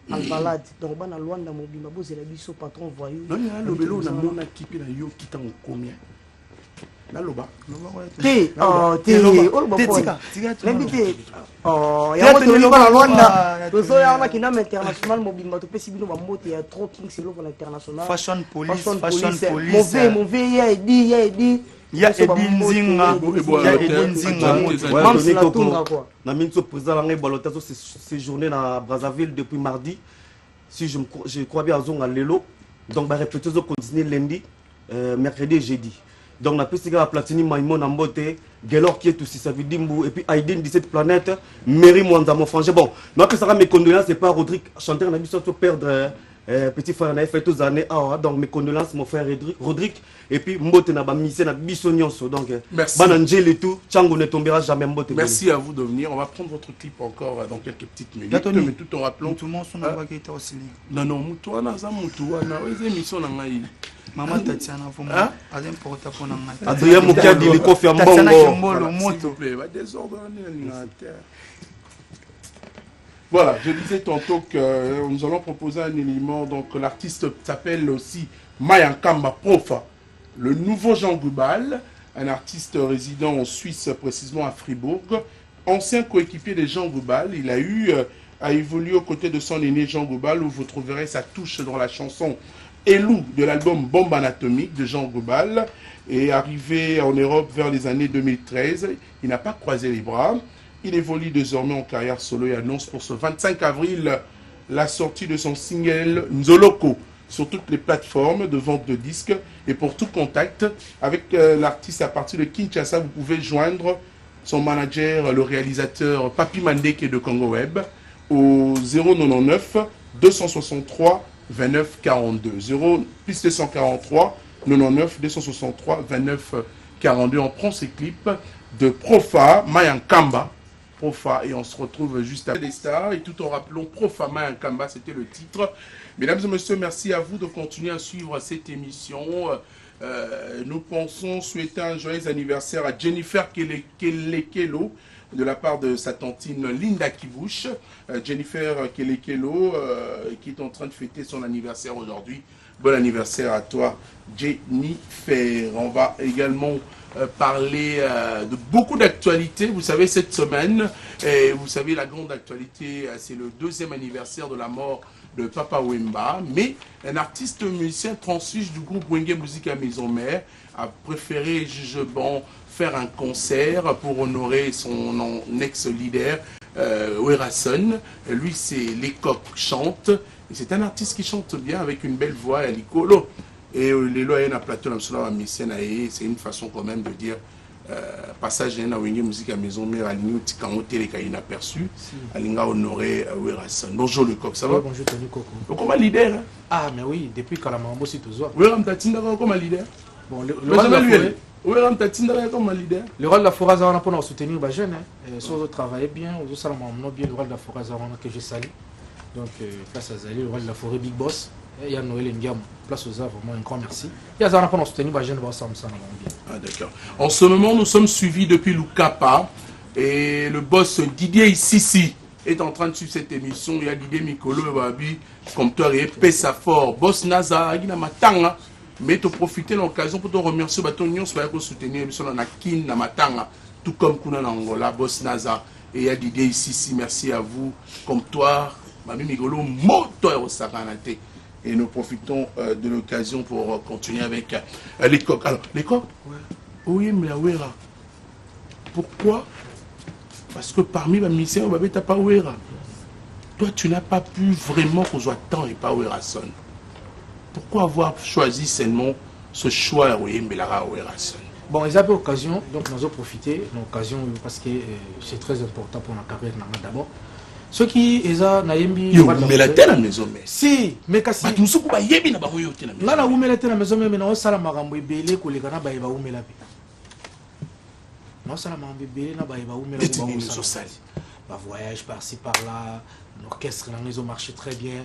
en balade. Donc, on a loin dans mon bimabo, c'est la biso patron voyou. Non, il y a le vélo, on a mon équipe, il y a yo qui t'en combien? Là, Loba. T'es, l'invité. Oh, il y a un autre niveau à Luanda. Tout ça, il y a un Kinam International, mon bimabo, il y a trop King Selova international. Fashion Police. Mauvais, il y a Eddie. Il y a Edin Zinga, Naminso président Langay Balotazo séjourné à Brazzaville depuis mardi. Si je crois bien à Zonga Lelo. Donc, la répétition continue lundi, mercredi et jeudi. Donc, on a pu la Platini Maïmon en beauté, Gelor qui est aussi Savidimbu, et puis Aïdine 17 planètes, Mary Mwanza, mon frangé. Bon, moi que ça va mes condoléances, c'est pas Rodrigue, chanteur, on a dû surtout perdre. Petit frère, on a fait tous les années. Donc, mes condoléances, mon frère Rodrigue. Et puis, Mbote n'a pas mis ça, donc, merci. Banangel et tout, Tchango ne tombera jamais Mbote. Merci à vous de venir. On va prendre votre clip encore dans quelques petites minutes. Mais tout en rappelant. Tout le monde son envoi qui était aussi. Non, Moutouana, ça Moutouana. Les émissions dans la Maman Tatiana, pour moi, à l'important pour nous. Adrien Moukadi, il confie en bon. S'il vous plaît, va désordonner la terre. Voilà, je disais tantôt que nous allons proposer un élément. Donc, l'artiste s'appelle aussi Mayankamba Profa, le nouveau Jean Goubal, un artiste résident en Suisse, précisément à Fribourg, ancien coéquipier de Jean Goubal. Il a évolué aux côtés de son aîné Jean Goubal, où vous trouverez sa touche dans la chanson Elou de l'album Bombe Anatomique de Jean Goubal. Et arrivé en Europe vers les années 2013, il n'a pas croisé les bras. Il évolue désormais en carrière solo et annonce pour ce 25 avril la sortie de son single Nzoloko sur toutes les plateformes de vente de disques. Et pour tout contact avec l'artiste à partir de Kinshasa, vous pouvez joindre son manager, le réalisateur Papi Mandeke de Congo Web, au 099 263 29 42. 243 99 263 29 42. On prend ces clips de Profa Mayankamba. Profa, et on se retrouve juste après les stars. Et tout en rappelant Profa Mayankamba, c'était le titre. Mesdames et messieurs, merci à vous de continuer à suivre cette émission. Nous pensons souhaiter un joyeux anniversaire à Jennifer Kelekelo de la part de sa tantine Linda Kibouche. Jennifer Kelekelo qui est en train de fêter son anniversaire aujourd'hui. Bon anniversaire à toi, Jennifer. On va également parler de beaucoup d'actualités. Vous savez, cette semaine, et vous savez, la grande actualité, c'est le 2e anniversaire de la mort de Papa Wemba. Mais un artiste musicien transfuge du groupe Wenge Musique à Maison Mère a préféré, juge bon, faire un concert pour honorer son ex-leader, Werason. Lui, c'est Les Coqs chante. C'est un artiste qui chante bien avec une belle voix à l'icolo. Et les lois à plateau c'est une façon quand même de dire passage à Wenge Musique à Maison Mère à l'Igno Tikango Teleka inaperçu, à l'Inga honoré Werason. Bonjour le coq, ça va? Bonjour Tony Coco. Comment leader? Ah mais oui, depuis Kalamambo c'est toujours. Weram Tatinda comme leader. Bon, le rôle de la forêt Zarana pour nous soutenir les jeunes. Si on travaille bien, on doit bien le rôle de la forêt Zarana que je salue. Donc place à Zali, le rôle de la forêt Big Boss. Il y a Noël Ndiam, place aux œuvres, vraiment un grand merci. Il y a Zarana pour nous soutenir les jeunes, ça. Ah d'accord. En ce moment, nous sommes suivis depuis Lukapa et le boss Didier Sissi est en train de suivre cette émission. Il y a Didier Mikolo Babi, comme toi, et Pessa Fort, boss Naza, Agina Matanga. Mais tu profiter de l'occasion pour te remercier pour soutenir Kin na Matanga, tout comme Kuna Angola, boss Naza. Et il y a Didier ici, merci à vous, comme toi, Mami Migolo, moto au Sakanate. Et nous profitons de l'occasion pour continuer avec les coqs. Alors, les coqs? Oui, mais la Wera. Pourquoi? Parce que parmi les missions, tu n'as pas Wera. Toi, tu n'as pas pu vraiment qu'on soit tant et pas Werason. Pourquoi avoir choisi seulement ce choix Werason? Bon, ils avaient l'occasion, donc nous avons profité de l'occasion parce que c'est très important pour la carrière d'abord. Ce qui est à Naïmbi. Mais la telle à la maison, mais. Si, mais kasi. Nous sommes pas yébi na baroyo tena. Là, la oumela tena maison, mais non, ça la marambo belé ko le gana ba eba oumela bi. Non, ça la marambo belé na ba eba oumela ba voyage par-ci par-là, l'orchestre, ils ont marché très bien.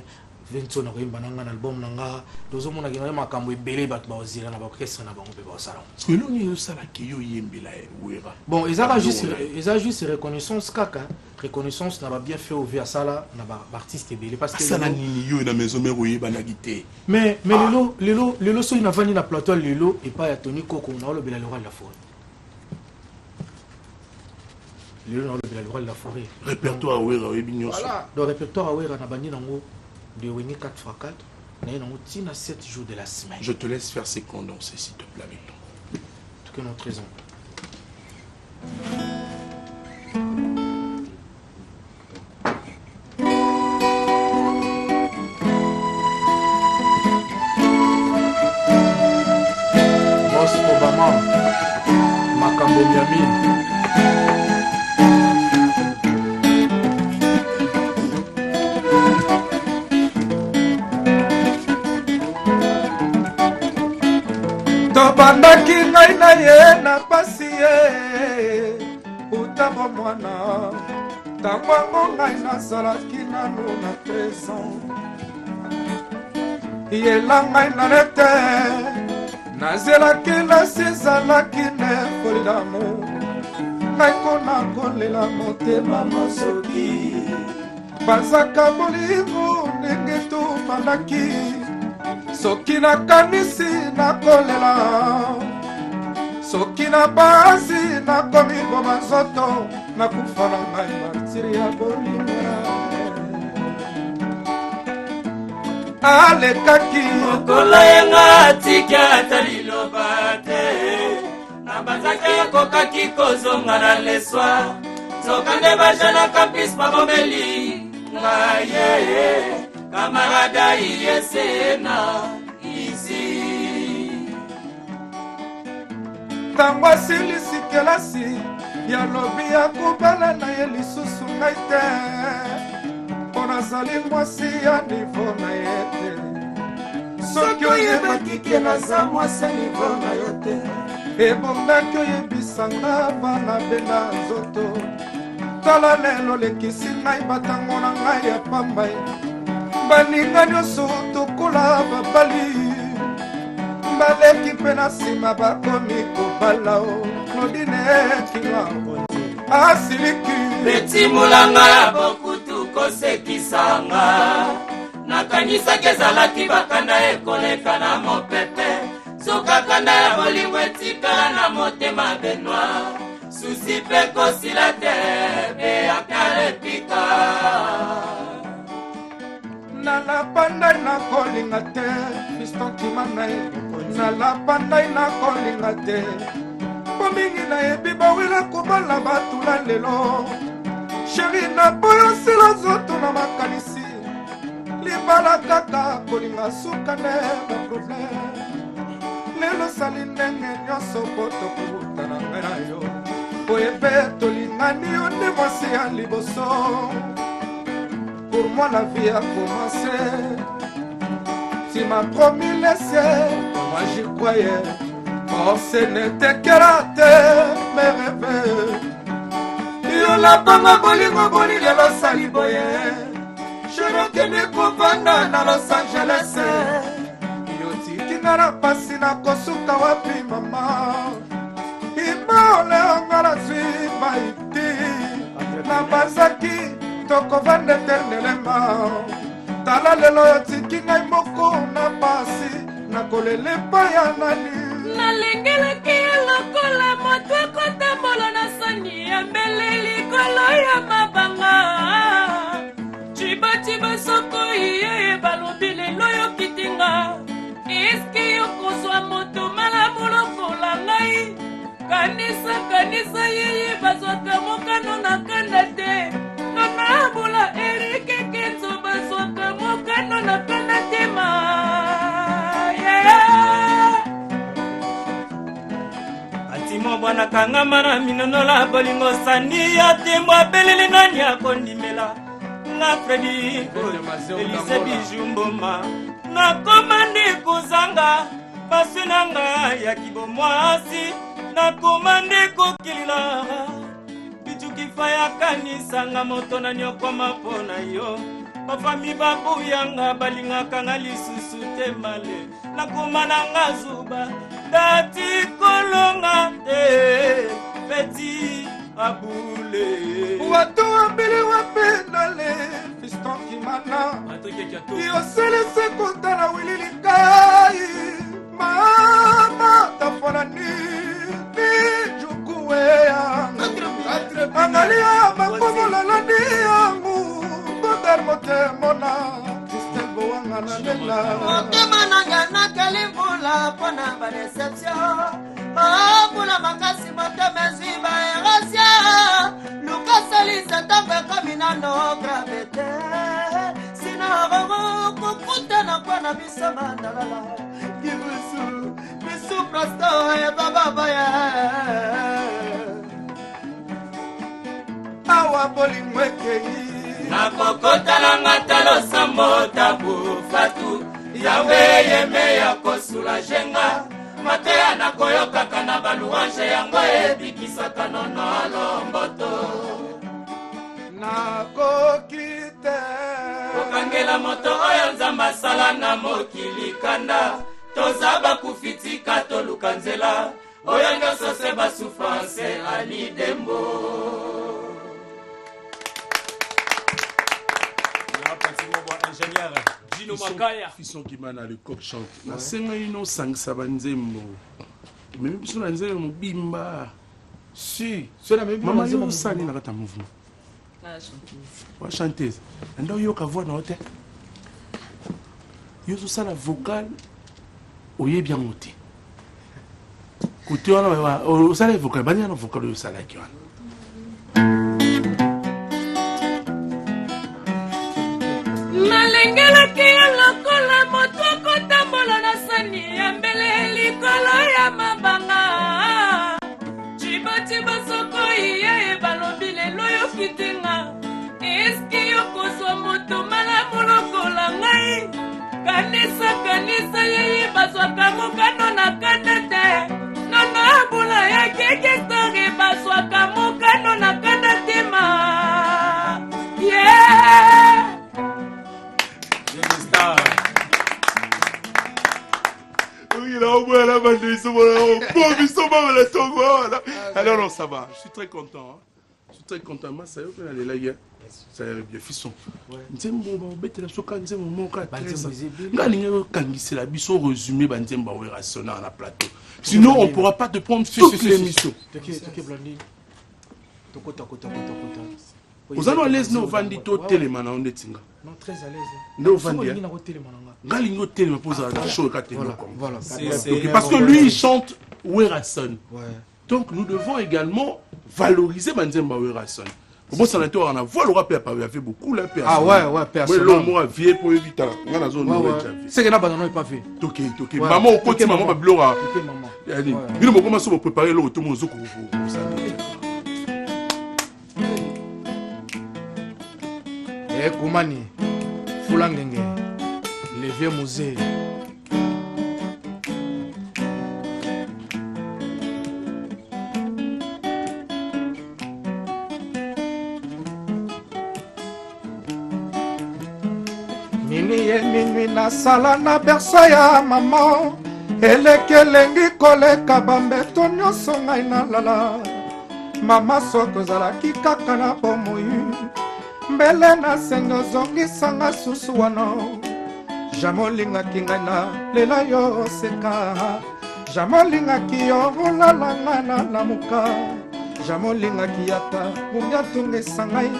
Vinto na koyimba nanga na album nanga tozomona ke makambo ebele bato baozela na baorchestre na bango mpe baosala que elongi ezosalaki yo yembela wera bon eza juste reconnaissance kaka reconnaissance na babien fait ovi asala na baartiste ebele parce que asala nini yo na maison mère oyebanaki te mais lelo soki navandi na plateau lelo epai ya Tony Koko naolobela le roi de la forêt lelo naolobela le roi de la forêt répertoire wera oyebi nyonso voilà donc répertoire awera na bandi nango de Wenge 4x4, nous avons 7 jours de la semaine. Je te laisse faire ces condensés, s'il te plaît, avec toi. Tout que notre raison. Boss Obama, Makambo Miami. Tobandaki ngai na ye na pasi ye utango mwana ntango yango ngai nazalaki nanu na 13 ans yela ngai nane te nazelaki nasi ezalaki ne kolilamu ngai kona kolela motema mosoki bazaka bolingo ndenge tobandaki soki nakanisi nakolela soki na basi nakomi boma nzoto nakufa na ngai martiri ya bolingo alekaki mokolo yenga atiki ata liloba te nabanzaki akokaki kozonga na leswa soka nde bajana kampis babomeli ngaye kamarada iyesena isi ntango asilisi kelasi yalobi akobala na ye lisusu ngai te mpo nazali mwasi ya nivo na ye te soki oyebaki ke naza mwasi ya nivo na yo te ebongaki oyebisanga bana bena nzoto tala lelo lekisi ngai batango na ngai ya pambai baninga nyonso tokola babali baleki mpe na nsima bakomi kobala o claudine kinga asiliki betimolanga ya bokutu kosekisanga nakanisaki ezalaki bakanda ekoleka na mopepe sokakanda ya bolingo etikala na motema benwa susi mpe kosila te beyaka lepika nalapandai nakolinga te fiston kima na ye nalapandai nakolinga te mpo mingi nayebi bawila kobala batula lelo sheri naboyosila nzoto na makanisi libala kaka kolinga suka nde baprobleme lelo sali ndenge nyonso po tokobuta na ngai na yo oyebe tolingani yo nde mwasi ya liboso. Pour moi la vie a commencé. Tu m'as promis les cieux, moi j'y croyais. Oh ce n'était que raté, mes rêves. Yo la banga bolingo boli de Los Saliboye. Je reconnais kovanda na Los Angeles. Yo tiki ngara pasi na kosuka wapi mama. Ima ole ngara zwi maiti. Na bazaki tokovanda eternelema tala lelo yotiki ngai moko na pasi nakolela epai ya nani nalengelaki ye lokola moto ekotambola na sani ya mbele likolo ya mabanga cibaciba sokoyi ye balobi lelo yokitinga eske yokozwa moto malamu lokola ngai kanisa yeye bazwaka mokano na kanda te nabula erike kenzo bazwaka mokano na kanda tema atimo bwana kangama na minonola bolingo sani ya tembo abeleli nani akondimela na fredi elise bijumboma nakomandi kuzanga pasi nanga ya kibomwasi nakomandi kokilila bitukifaya kanisanga moto na nyokoma mpona yo bafami babuyanga balingaka nga lisusu te male nakoma nanga zuba dati kolonga te peti abule watu wabili wapendale fiston kimana yoselese kotala wililikai mama tafona nini jukuweya angalia makomolalani yangu kodar motemona kristelbo wanganalela motema nanga nakalimbula mpona badeception mabula makasi motema ezwi baerasia lukasalisa ntango ekomi nano grave te sina roro kokutana mpona biso bandalala kibusu bisu prosto ebababaya awa bolingo ekei nakokotalanga talosambo tabufatu yawe yeme ya kosulajenga mateya nakoyokaka na baluange yango ebikisaka nonolo mboto nakoki te kokangela moto oyo nzambe asala na mokili kanda toza bakufitika toluka nzela oyo nyonso se basouffrance alidembo. Ingénieur Gino Makaya Fisson Kimana le coq chante na senga ino sangisa banzembo meme biso na nzembo mobimba si cela même mama yo sali na kata mouvement wa chanteuse ndo yo ka voix na hotel yo so sala vocal oye bien monté côté wana o sala vocal bani na vocal yo sala ki wana nalengelaki lokola moto kotambola na sani ya mbele likolo ya mabanga cibotibo sokoi ye balobi lelo yokitinga eski yokozwa moto malamu lokola ngai kanisa yeye bazwaka mokano na kanda te nono abula ya kekestori bazwaka mokano na kanda tema Alors non, ça va, je suis très content. Je suis très content. Moi, ça y est, là, ça y est, bien fisson. Nzembo ba betela soka nzembo moka très. Ngani kangisi la biso résumé ba nzembo wa rationnel na plateau. Sinon on pourra pas te prendre toute l'émission. Teke Blondine. Tokota. Vous allez à l'aise no vandito téléman na ondetinga. Non, très à l'aise. No vandia. Ngali ngo téléman posa la show ka téléman. Voilà. Parce que lui il chante Werason. Ouais. Donc nous devons également valoriser Banzemba Werason. Bon, ça n'a pas on a voix le rappel pas fait beaucoup là. Ah ouais, personne. Moi l'homme vieux pour éviter. On a la zone. C'est que là bas non pas fait. OK. Maman au côté maman ba blora. OK maman. Allez. Il me commence à préparer le retour mon zoko pour ça. Eh Koumani. Fulangenge. Le vieux musée. Minuit nasala na berso ya mama eleki elengi koleka bambeto nyonso ngai nalala mama soki ozalaki kaka na bomoi mbele nasengi ozongisanga susu wana jamai olingaki ngai na lela yo oseka jamai olingaki yo olalanga na lamuka jamai olingaki yata bungiatungisa ngai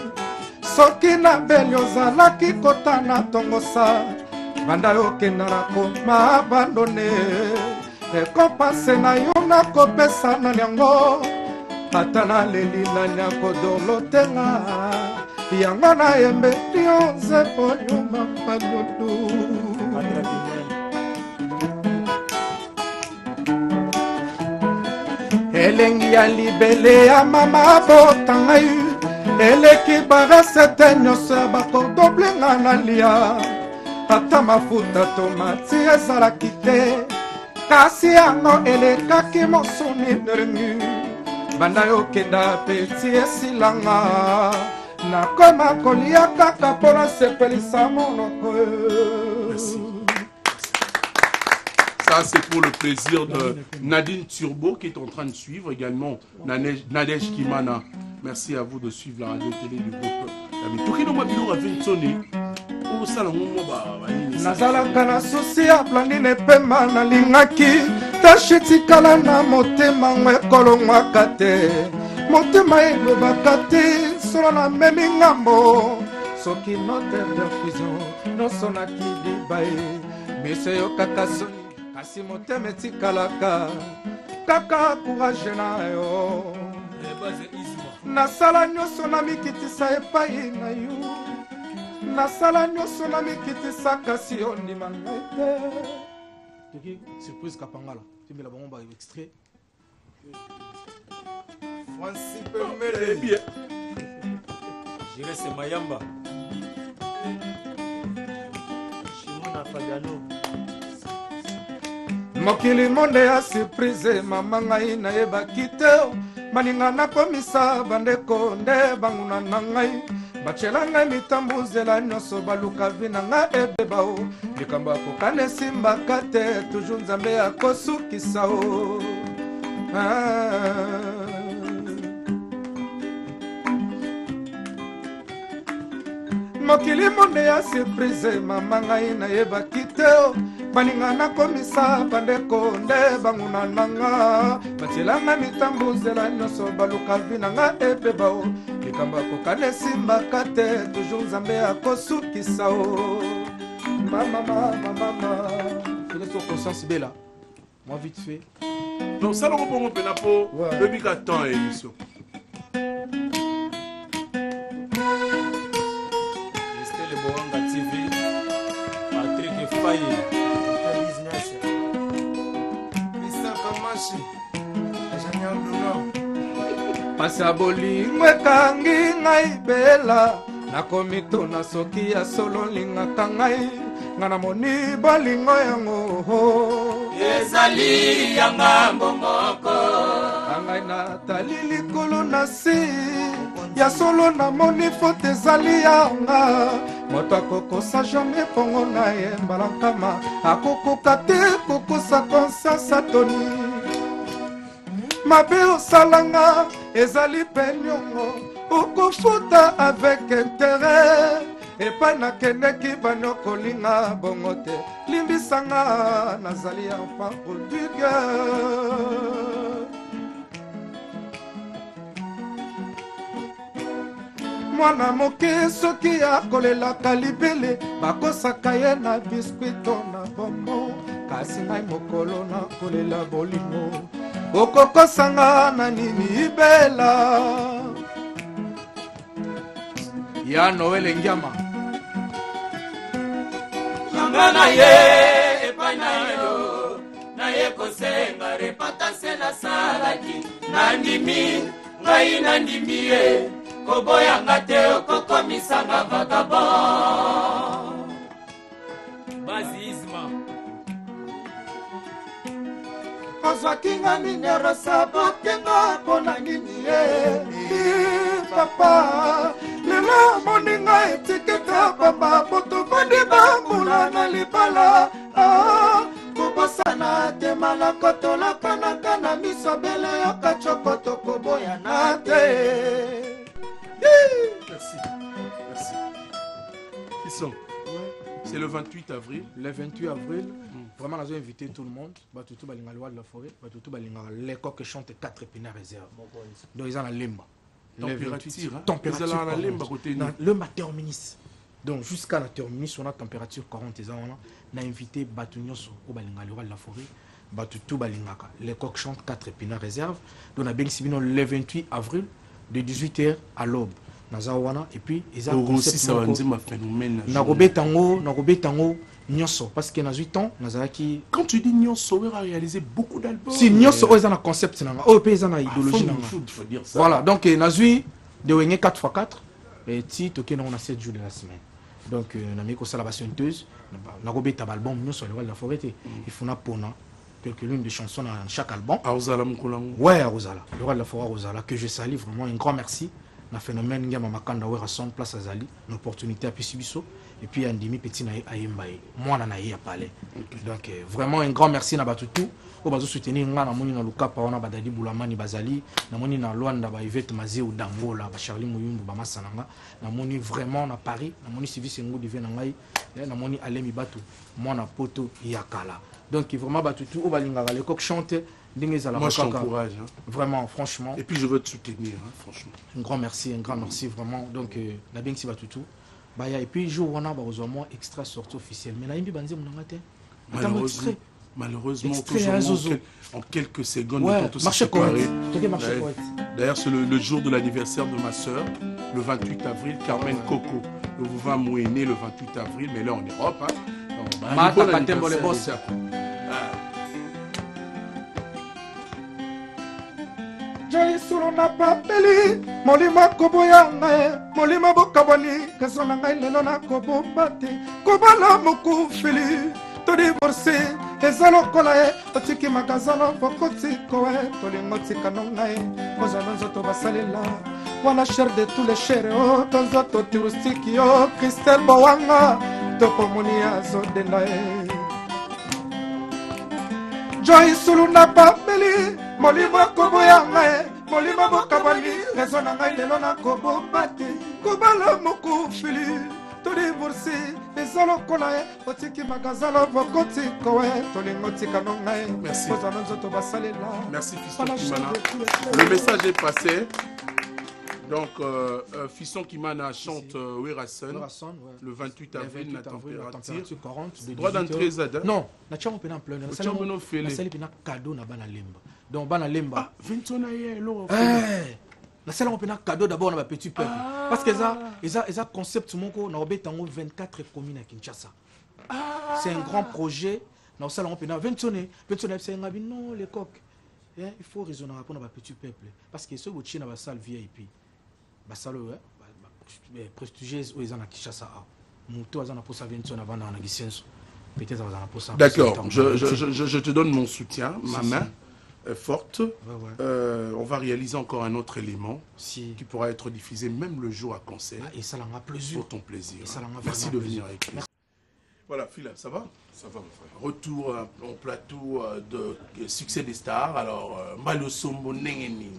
soki na beli ozalaki kotana tongosa banda yokenda na koma abandone ekopase na yo nakopesa na yango ata naleli nani akodolo tenga yango nayembeli yo nzembo yo mapadudu elengi ya libele ya mama botangai eleki baresete nyonso ya bakordoblenga na lia ata mafuta tomati ezalaki te kasi yango elekaki mosuni nderengi banda yokenda peti esilanga nakoma kolia kaka mpona sepelisa monoko. Ça, c'est pour le plaisir de Nadine Turbo qui est en train de suivre également Nadège Kimana. Merci à vous de suivre la radio-télé du groupe. nazalaka na susi ya blandine pema nalingaki tashitikala na motema ngo ekolongwaka te motema elobaka te solo na memi ngambo soki noter de fusion nyonso nakiliba ye miso eyokaka soni kasi motema etikalaka kaka courage na yo nasala nyonso na mikitisa epai na yo nasala nyonso na mikitisa kasi yo ndimanga te toki surprise kapangala timbela bango ba extrait Francis Pemere bien J'irai c'est Mayamba Shimona Fagano mokili monde ya surprise mama ngai nayebaki te maninga nakomisa bandeko nde banguna na ngai bacela ngai mitambu nzela nyonso baluka vi na ngai ebeba o likambo akokana esimbaka te toujours nzambe akosukisa o mokili monde ya surprise mama ngai nayebaki te baninga nakomisa bandeko nde banguna na nga batielanga mitambu nzela nyonso baluka vi na nga ebeba o likambo akokana esimbaka te toujours nzambe akosukisa o mama fele so conscience bela moi vite fait donc ça le repos pena po le bika temps émission Estelle Boanga TV Patrick Faye pasa bolingo ekangi ngai bela nakomitona soki ya solo lingaka ngai nga namoni bolingo yango ezali ya ngambo moko ngai natali likolo na si ya solo namoni fote ezali yanga moto akokosa jamai mpongo na ye mbalankama akokoka te kokosa konsasa toni mabe osalanga ezali pe nyongo okofuta avec intérêt epai nakendeki banyokolinga bongo te limbisanga nazali enfant prodigue mwana moke soki akolelaka libele bakosaka ye na biskuito na bombo kasi ngai mokolo nakolela bolingo okokosanga na nini ibela ya noel ngiama yanga na ye epai na yo na ye kosenga repatase nasalaki nandimi ngai nandimi ye koboyanga te okokomisanga vagabond Bazisma ozwakinga minero sabotenga mpona nini ye papa lelo moninga etiketa papa poto bandi bambula na libala kobosana te malako tolakanaka na miso bele yoka cokoto koboyana te. Merci. Qui sont? C'est le 28 avril. Le 28 avril, vraiment, nous avons invité tout le monde. Batutu balinga loi de la forêt, Batutu balinga les coqs chantent 4 épinards réserve. Donc ils ont la limba. Température. Le terminus. Donc jusqu'à la terminus, on a température 40 et on a invité Batunyoso au balinga loi de la forêt. Batutu balinga les coqs chantent 4 épinards réserve. Donc on a bien le 28 avril de 18h à l'aube. Et puis ils ont aussi ça va dire ma phénomène. Nagobetango Nyonso parce que dans 8 ans Nazaraki. Quand tu dis Nyonso, il a réalisé beaucoup d'albums. Si Nyonso ils ont un concept nanga, ils ont une idéologie nanga. Faut dire ça. Voilà, donc Nazui de Wenge 4x4 et ti toké on a 7 jours de la semaine. Donc na miko sala bassenteuse, nagobeta album Nyonso le la forêt il faut na pona quelques-unes de chansons dans chaque album. Arozala Mkolango. Ouais, Arozala. Le roi de la forêt Arozala que je salue vraiment un grand merci. na phénomène ngema makanda wera son place azali une opportunité à Pisibiso et puis Andimi petit na ayemba moi na ya palais donc vraiment un grand merci na batutu o bazo soutenir nga na moni na lukapa ona badadi bulamani bazali na moni na Luanda ba Yvette Mazé ou Dangola ba Charlie Muyumbu ba Masananga na moni vraiment na Paris na moni Sylvie Sengo divin ngai na moni Alemi Batu moi na poto yakala donc vraiment batutu o balinga le coq chante. Moi je t'encourage vraiment franchement et puis je veux te soutenir franchement un grand merci vraiment donc na bien si batutu baya et puis jour on a besoin moi extra sortie officielle mais na yimbi banze munanga te malheureusement en quelques secondes ouais, tout ça d'ailleurs c'est le jour de l'anniversaire de ma soeur le 28 avril Carmen Coco le Vouva Mouéné le 28 avril mais là en Europe Joy solo na papeli molima koboyanga molima bokaboni kasona ngai lelo na kobomba te kobala mokufeli to divorce ezalo kola e otiki makazano fokoti koe tolingo tikano ngai kozana nzoto basalela wana cher de tous les chers o tonzoto touristique yo Christelle Bowanga tokomoni azodenda e Joy solo na papeli molima koboyanga molima bokabali raison na ngai lelo na kobomba te kobala mokufili to divorce ezalo kola e otiki magazalo vokoti koe tolingo tikano ngai kozana nzoto basalela merci Fiston Kimana le message est passé donc Fiston Kimana chante Werason le 28 avril la température 40 droit d'entrée Zada non na chango pena plein na sali pena cadeau na bana lemba donc bana lemba ventona ye lo na sala pena cadeau d'abord na ba petit peuple parce que ça concept moko na obetango 24 communes à Kinshasa c'est un grand projet na sala pena ventona c'est ngabi non les coques il faut raisonner pour na ba petit peuple parce que ceux qui na ba salle VIP ba salle prestigieuse ou ils en a Kinshasa muto azana pour ça ventona bana na gisenso peut-être azana pour ça d'accord je te donne mon soutien ma main forte. On va réaliser encore un autre élément qui pourra être diffusé même le jour à concert. Et ça l'en a plaisir. Pour ton plaisir. Merci de venir avec nous. Voilà, Phila, ça va? Ça va, mon frère. Retour au plateau de Succès des Stars. Alors, Malosombo Nengeni.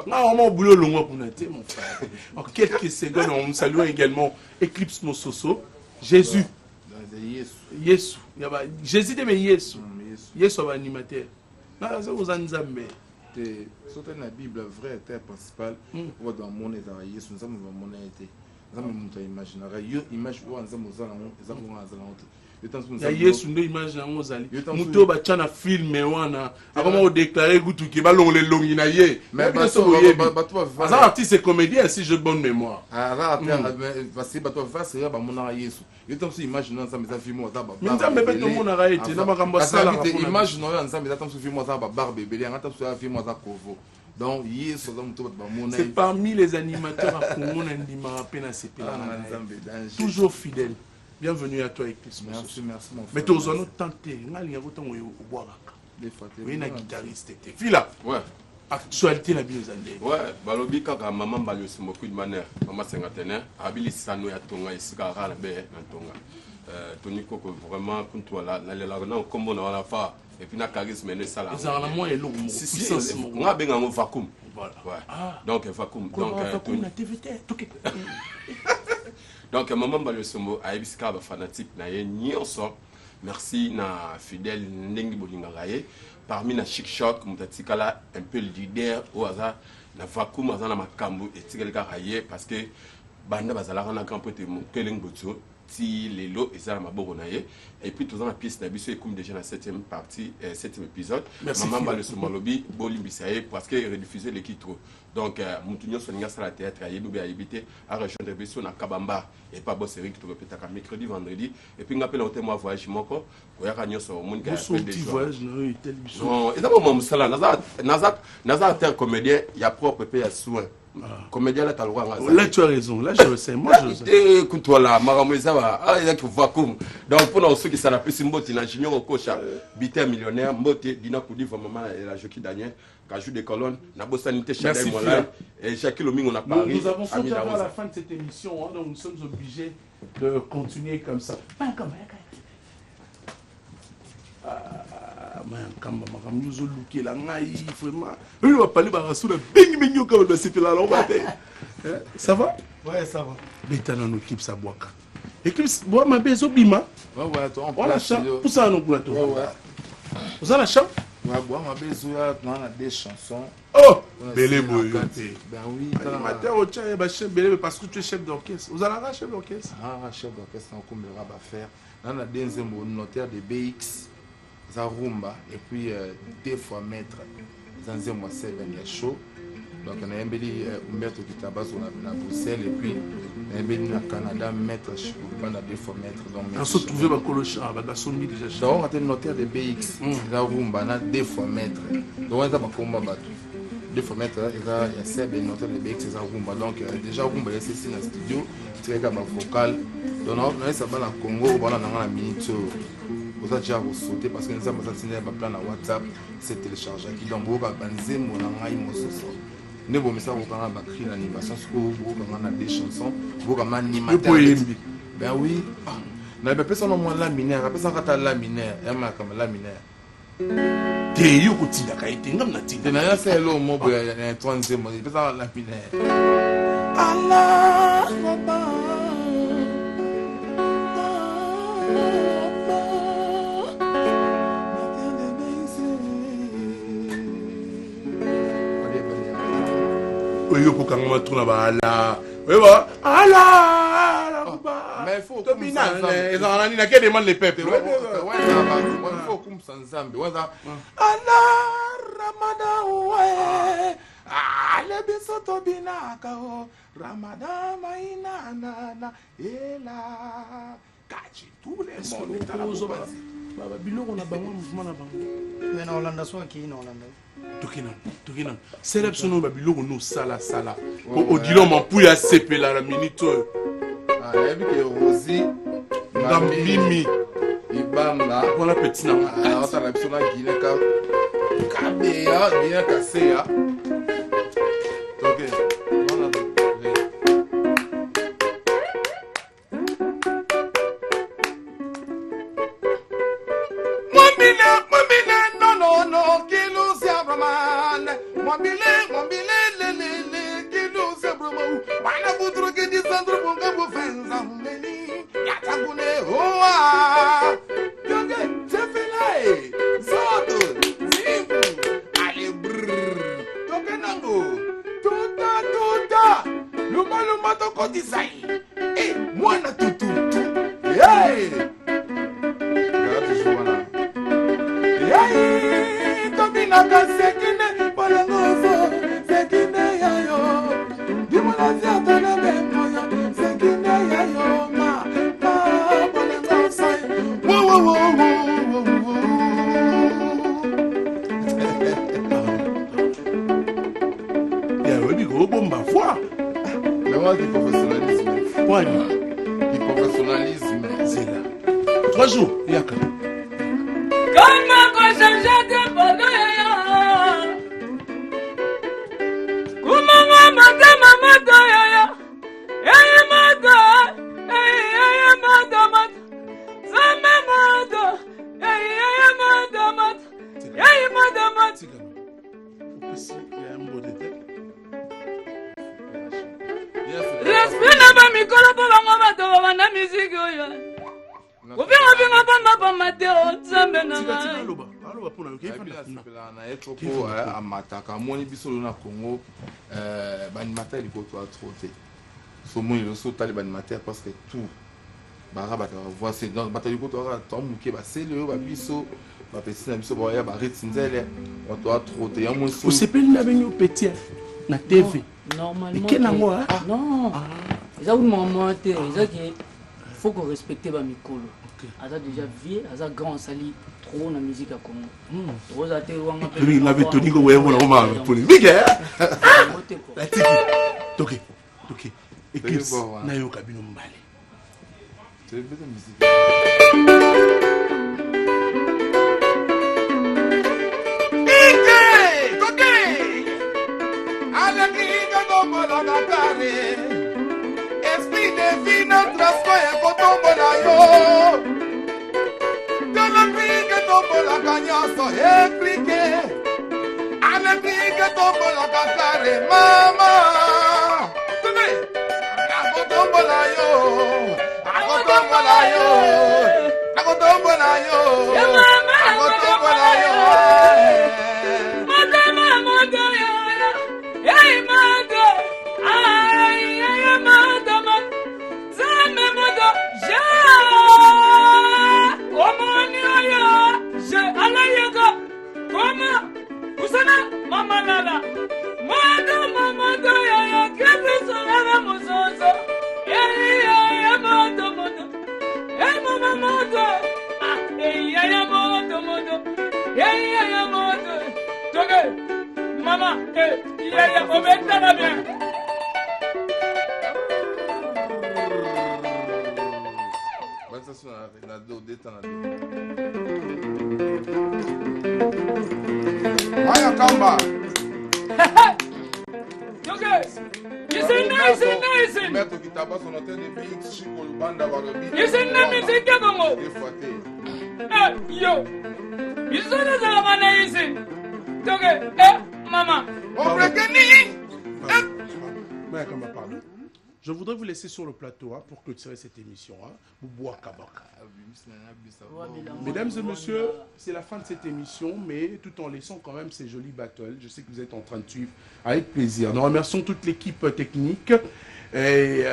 On boulot long pour noter, mon frère. En quelques secondes, on salue également Eclipse Mososo. Jésus. Jésus. Jésus, mais Jésus. Jésus, animateur. Surtout la Bible, vrai terre principal, on va dans mon état, Yesu, nous avons mon été. Nous avons mon imaginaire, image où nous allons. Ya Yesu ndo image na ngozali muto ba chana film wana akoma o déclarer gutu ki ba longole longi na ye mais bato ça artiste et comédien si j'ai bonne mémoire parce que bato va c'est ba mona Yesu yo tam si image na nzambe za film za ba nzambe beto mona ra ete na makambo sala image na nzambe za tam si film za ba barbe bele ngata so film za kovo donc Yesu za muto ba mona c'est parmi les animateurs à Congo na ndima pena sepela na nzambe toujours fidèle. Bienvenue à toi, Eclipse. Merci, mon frère. Mais tu as tenté. Oui, un guitariste. Fila. Ouais. Actualité la biosandé. Ouais, balobi kaka maman balio c'est beaucoup de manière. Maman cinquantenaire. Abili sano ya tonga isika rala be na tonga. Tony Koko vraiment pour toi là na combo na wala fa et puis na charisme ne sala. Ça na moi elo puissance. Nga benga ngo vacuum. Voilà. Ouais. Donc vacuum. Donc Tony na TVT. Donc maman balio sombo aibisika ba fanatique na ye nyonso. Merci na fidèle ndengi bolinga gaye. Parmi na chic choc mutatikala un peu le leader au hasard na vacuum azana makambo et tikeleka gaye parce que banda bazala na grand pote mon keleng botso ti lelo ezala maboko na ye et puis tous na pièce na biso et comme déjà na 7e partie 7e épisode maman balio sombo lobby bolimbisa ye parce que rediffuser l'équipe trop. Donc, Moutounio Soninga Sala Théâtre, Yébé a évité à rejoindre Besson à Kabamba et pas boss Eric qui répète à mercredi, vendredi. Et puis, on appelle au témoin voyage Moko. On a gagné sur mon gars. Voyage, non, et d'abord, mon Sala, Nazar, terre comédien, il y a propre pays à soin. comédien là, tu as le droit. Là, tu as raison. Là, je le sais. Moi, je le sais. Écoute, voilà, Maramouza, il y a qui voit comme. Donc, pour ceux qui s'en appellent, c'est Mboti, l'ingénieur au coach, Bité millionnaire, Mboti, Dina Koudi, maman, et la Joki Daniel, qui joue des colonnes, Nabo Sanité, Chadai Moulay, et Jacques Loming, on a parlé. Nous avons sauté à la fin de cette émission, donc nous sommes obligés de continuer comme ça. Ça va? Ouais, ça va. Beta dans l'équipe ça boit. Équipe boit ma beso bima. Ouais, on la chante pour ça nous pour toi. Ouais. Vous avez la chante? Ouais, bois ma beso on a des chansons. Oh, Belé boy. Ben oui, animateur au tien ba chef Belé parce que tu es chef d'orchestre. Vous avez un chef d'orchestre? Ah, chef d'orchestre on comme le raba faire. On a des notaire de BX. Zarumba et puis deux fois maître dans un mois 7 il chaud donc on a un béli maître qui tabasse à Bruxelles et puis on a un béli au Canada maître pendant deux fois maître donc on se trouve dans Colocha avec son déjà donc on a un notaire de BX Zarumba on a deux fois maître donc on a pas combat battu deux fois maître il y a 7 notaire de BX Zarumba donc déjà Zarumba il est ici dans le studio il y a un vocal donc on a ça dans le Congo on a un minute vous avez déjà sauté parce que nous avons un plan à WhatsApp, c'est téléchargé. Donc, vous avez banzé mon angaï mon soso. Nous avons mis ça vous avez créé l'animation, vous avez des chansons, vous avez animateur. Ben oui. Nous avons fait ça dans la laminaire, après ça on a laminaire, et on a comme laminaire. T'es yo kuti da kaite ngam na tinda. Na c'est le mot pour un troisième mot, après ça laminaire. Allah oui, pour quand on tourne là, oui, voilà, mais il faut que ils ont qui demande les peuples. Ouais, il faut comme sans zambi. Ouais, ça. Allah Ramadan, ouais. Ah, le bisoto binaka, Ramadan, maïna, nana, et là, kachi tous les mondes. Bilo on a bango mouvement na bango. Mais na Hollande soit qui na Hollande. Tukina célèbre son nom babiloko no sala o dilo mampuya sepela la minute ah ebi ke Rosi ngambimi ibamba bona petit na ah ça la persona Guinée ka kabea bien cassé ah OK amataka moni biso na Congo banimateur likoto a troté somo le so tali banimateur parce que tout bara bata voir c'est donc bata likoto a tomuke ba sele ba biso ba petit na biso ba ya ba retsinzele on doit trotter ya mo so c'est pas na benyo petit na TV normalement non ça vous maman te ça qui faut qu'on respecte ba mikolo aza déjà vieux aza grand sali trop na musique à Congo rosa te wanga pe oui ngave tonigo wewe na oma polémique hein Fabrice nayo kabino mbale. C'est une belle musique. Esprit de vie, notre assoy, kotombola yo. De la vie que tombola kanyaso impliqué. Alepique tombola kakare mama. Tenez, akotombola yo. Akotombola yo. Akotombola yo. Akotombola yo. Madama madaya. Hey mado. Ay ay madama. Zame mado. Ja. Omoni ya. Je alayaka. Koma. Usana mama nana. Madama madaya ya kebiso na musoso. Hey mado mado. Hey mama mado. Hey mado mado. Hey mado. Toge. Mama, on met ça là bien. Aya Kamba. Listen. Maître Kitaba, son hôtel de Bix, Chico Lubanda, Wagabi. Listen, musique de Congo. Yo. Ils sont des Alamana ici. Toge, maman. Pardon. Je voudrais vous laisser sur le plateau pour clôturer cette émission. Bouboua Kabaka. Mesdames et messieurs, c'est la fin de cette émission, mais tout en laissant quand même ces jolis battles. Je sais que vous êtes en train de suivre avec plaisir. Nous remercions toute l'équipe technique. Et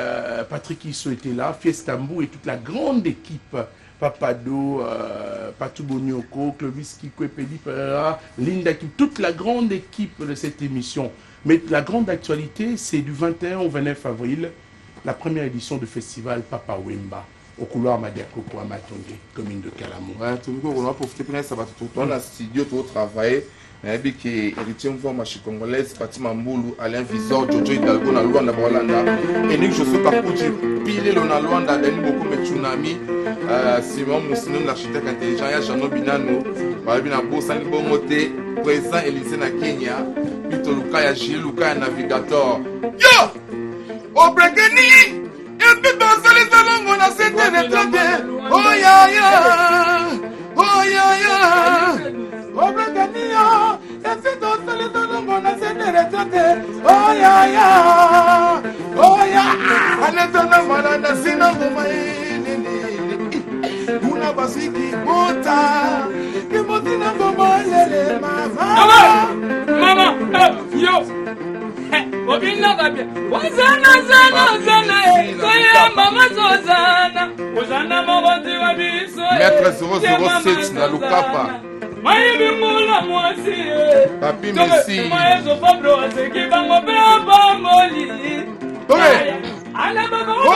Patrick Issou était là, Fiestambou et toute la grande équipe. Papado, Patou Bonioko, Clovis Kiko, Pedi Pereira, Linda, toute la grande équipe de cette émission. Mais la grande actualité, c'est du 21 au 29 avril, la première édition du festival Papa Wemba, au couloir Madiakoko à Matonge, commune de Kalamou. Ouais, tout le monde, on va profiter pour ça, tout le monde, studio, tout travailler. Mais il y a héritier machine congolaise, Fatima Mboulou, Alain Visor, Jojo Hidalgo, na Luanda Bolanda. Et nous, je suis parcouru pile le na Luanda, Dani beaucoup de tsunami. Simon Moussinon, l'architecte intelligent, ya Jano Binano, Balbina Bosani Bomote, président Élysée na Kenya, Pito Luka, ya Gilles Luka, ya navigateur. Yo! Au Brekeni! Et puis dans les salons, on a cette retraite. Oh ya ya! Oh ya ya! Au Brekeni, et puis dans les salons, on a cette retraite. Oh ya ya! Oh ya! Allez, dans la malade, sinon vous m'avez. Una basiki bota Kimotina bomolele Mama, yo Obina kabia Wazana Koya mama Zozana Ozana mabati wabiso Maître 007 na Lukapa Maïbi moula mwasi Papi Messi Maïzo Fabro Aseki bango bea bangoli Oh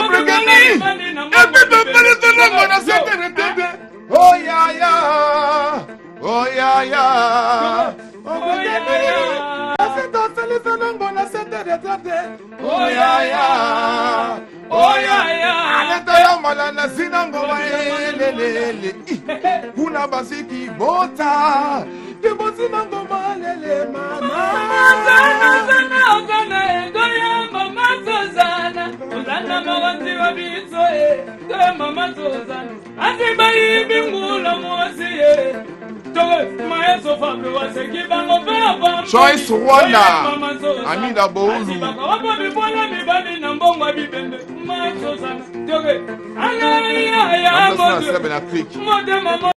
Brekeni! Et puis dans les salons, on a cette retraite. Oh ya ya! Oh ya ya! Oh Brekeni! Et puis dans les salons, on a cette retraite. Oh ya ya! Oh ya ya! Anetala malana sinango lele. Kuna basiki bota. Kibosina ngoma lele mama. Zana goya mama Zozana. Zana mawati wabiso goya mama Zozana. Asiba ibingula mwasi Togo maeso Fabio waseki bango baba. Choice Rwanda. Amida Boulu. Asiba kwa bibona bibani na mbongo bibende. Mama Zozana. Togo. Ana ya ya. Mama.